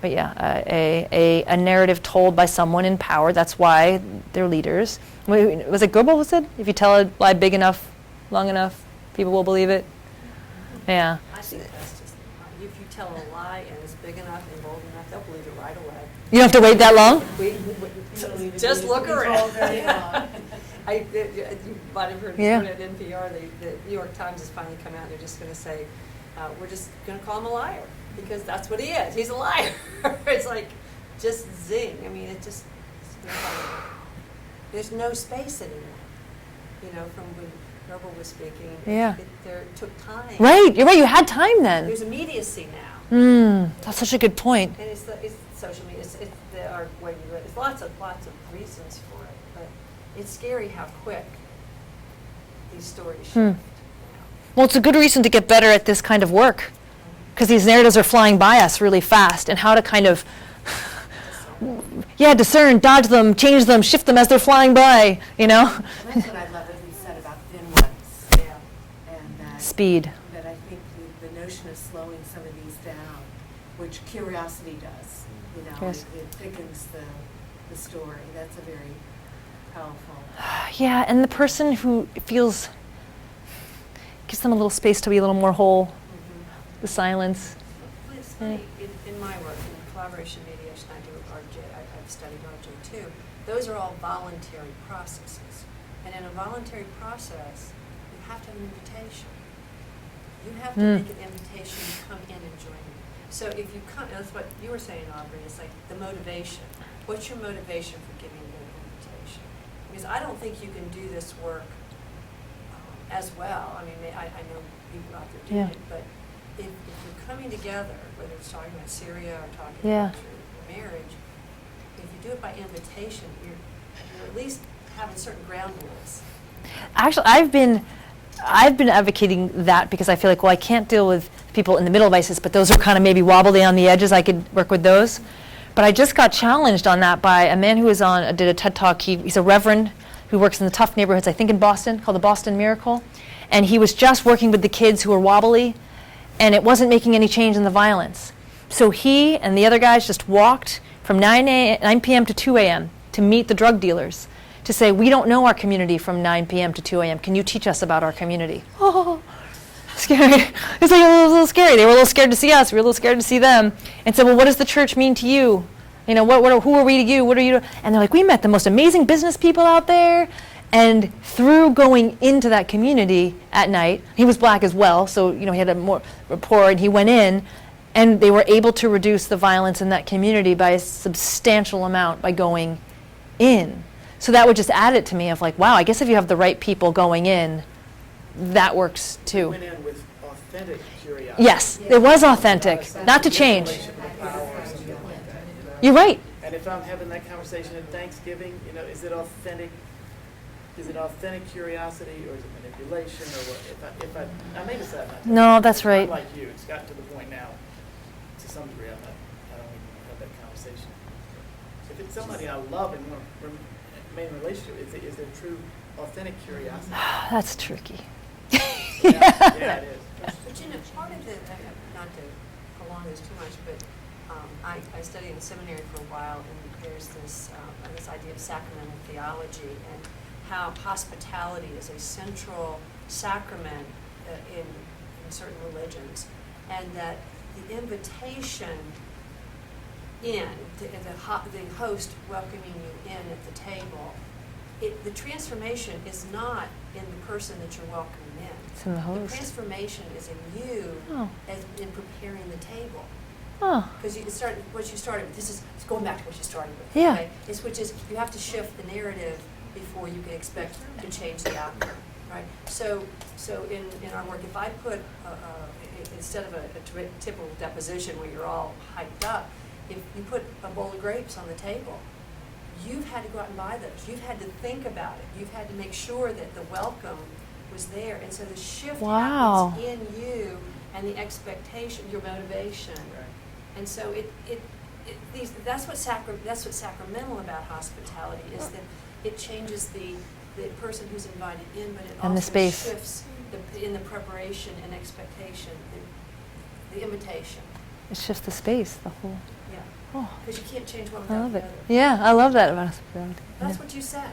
But yeah, a narrative told by someone in power, that's why they're leaders. Was it Goebbels who said, if you tell a lie big enough, long enough, people will believe it? Yeah. I think that's just, if you tell a lie and it's big enough and bold enough, they'll believe it right away. You don't have to wait that long? Just look around. You might have heard at NPR, the New York Times has finally come out and they're just going to say, we're just going to call him a liar because that's what he is. He's a liar. It's like, just zing. I mean, there's no space anymore. From when Goebbels was speaking, it took time. Right, you're right, you had time then. There's immediacy now. That's such a good point. And it's social media, it's our way we live. There's lots of reasons for it, but it's scary how quick these stories shift. Well, it's a good reason to get better at this kind of work, because these narratives are flying by us really fast, and how to kind of discern, dodge them, change them, shift them as they're flying by, That's what I love that you said about thin ones. Yeah. And that speed. That I think the notion of slowing some of these down, which curiosity does, Yes. it thickens the story. That's a very powerful. Yeah, and the person who gives them a little space to be a little more whole, the silence. It's funny, in my work, in collaboration mediation, I do with RJ, I've studied RJ too. Those are all voluntary processes. And in a voluntary process, you have to have an invitation. You have to make an invitation to come in and join me. So if you come, that's what you were saying, Aubrey, it's like the motivation. What's your motivation for giving me an invitation? Because I don't think you can do this work as well. I mean, I know people out there doing it, but if you're coming together, whether it's talking about Syria or talking about your marriage, if you do it by invitation, you're at least having certain ground rules. Actually, I've been advocating that because I feel like, I can't deal with people in the middle of ISIS, but those are kind of maybe wobbly on the edges. I could work with those. But I just got challenged on that by a man who was did a TED Talk. He's a reverend, who works in the tough neighborhoods, I think in Boston, called the Boston Miracle. And he was just working with the kids who were wobbly, and it wasn't making any change in the violence. So he and the other guys just walked from 9 p.m. to 2 a.m. to meet the drug dealers, to say, we don't know our community from 9 p.m. to 2 a.m. Can you teach us about our community? Oh, scary. It's like a little scary. They were a little scared to see us. We were a little scared to see them. And said, well, what does the church mean to you? You know, who are we to you? What are you? And they're like, we met the most amazing business people out there. And through going into that community at night, he was black as well, so he had a more rapport, and he went in, and they were able to reduce the violence in that community by a substantial amount by going in. So that would just add it to me of like, wow, I guess if you have the right people going in, that works too. You went in with authentic curiosity. Yes, it was authentic, not to change. Relationship with power or something like that. You're right. And if I'm having that conversation at Thanksgiving, is it authentic? Is it authentic curiosity, or is it manipulation, or what? If I may decide not to. No, that's right. I'm like you, it's gotten to the point now, to some degree, I don't even have that conversation. If it's somebody I love and want to remain in a relationship, is there true, authentic curiosity? That's tricky. Yeah, it is. But part of the, not to prolong this too much, but I studied in seminary for a while, and there's this idea of sacramental theology, and how hospitality is a central sacrament in certain religions, and that the invitation in, the host welcoming you in at the table, the transformation is not in the person that you're welcoming in. It's in the host. The transformation is in you Oh. as in preparing the table. Oh. Because what you started with, it's going back to what you started with. Yeah. Okay? Which is you have to shift the narrative before you can expect to change the outcome, right? So in our work, if I put, instead of a typical deposition where you're all hyped up, if you put a bowl of grapes on the table, you've had to go out and buy those. You've had to think about it. You've had to make sure that the welcome was there. And so the shift happens in you and the expectation, your motivation. Right. And so that's what's sacramental about hospitality, is that it changes the person who's invited in, but it And the also space. shifts in the preparation and expectation, the invitation. It shifts the space, the whole. Yeah. Oh, Because you can't change one I without love the it. other. Yeah, I love that about hospitality. That's what you said.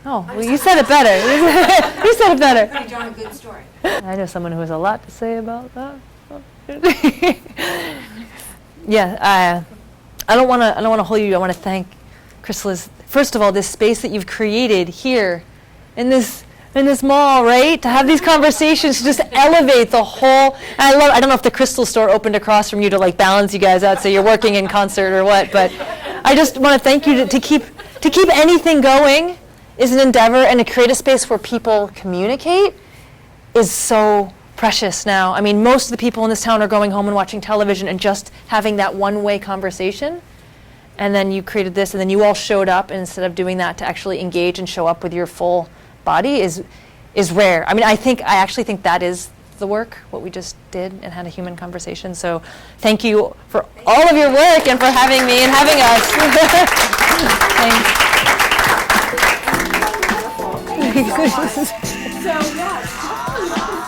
Oh, well, you said it better. You said it better. Pretty darn good story. I know someone who has a lot to say about that. Yeah, I don't want to hold you. I want to thank Chrysalis. First of all, this space that you've created here, in this mall, right? To have these conversations, to just elevate the whole. I don't know if the Crystal Store opened across from you to like balance you guys out, so you're working in concert or what. But I just want to thank you to keep anything going is an endeavor, and to create a space where people communicate is so precious now. I mean, most of the people in this town are going home and watching television and just having that one-way conversation. And then you created this, and then you all showed up, and instead of doing that, to actually engage and show up with your full body is rare. I mean, I actually think that is the work, what we just did, and had a human conversation. So thank you for all of your work and for having me and having us. Thanks. So, yeah.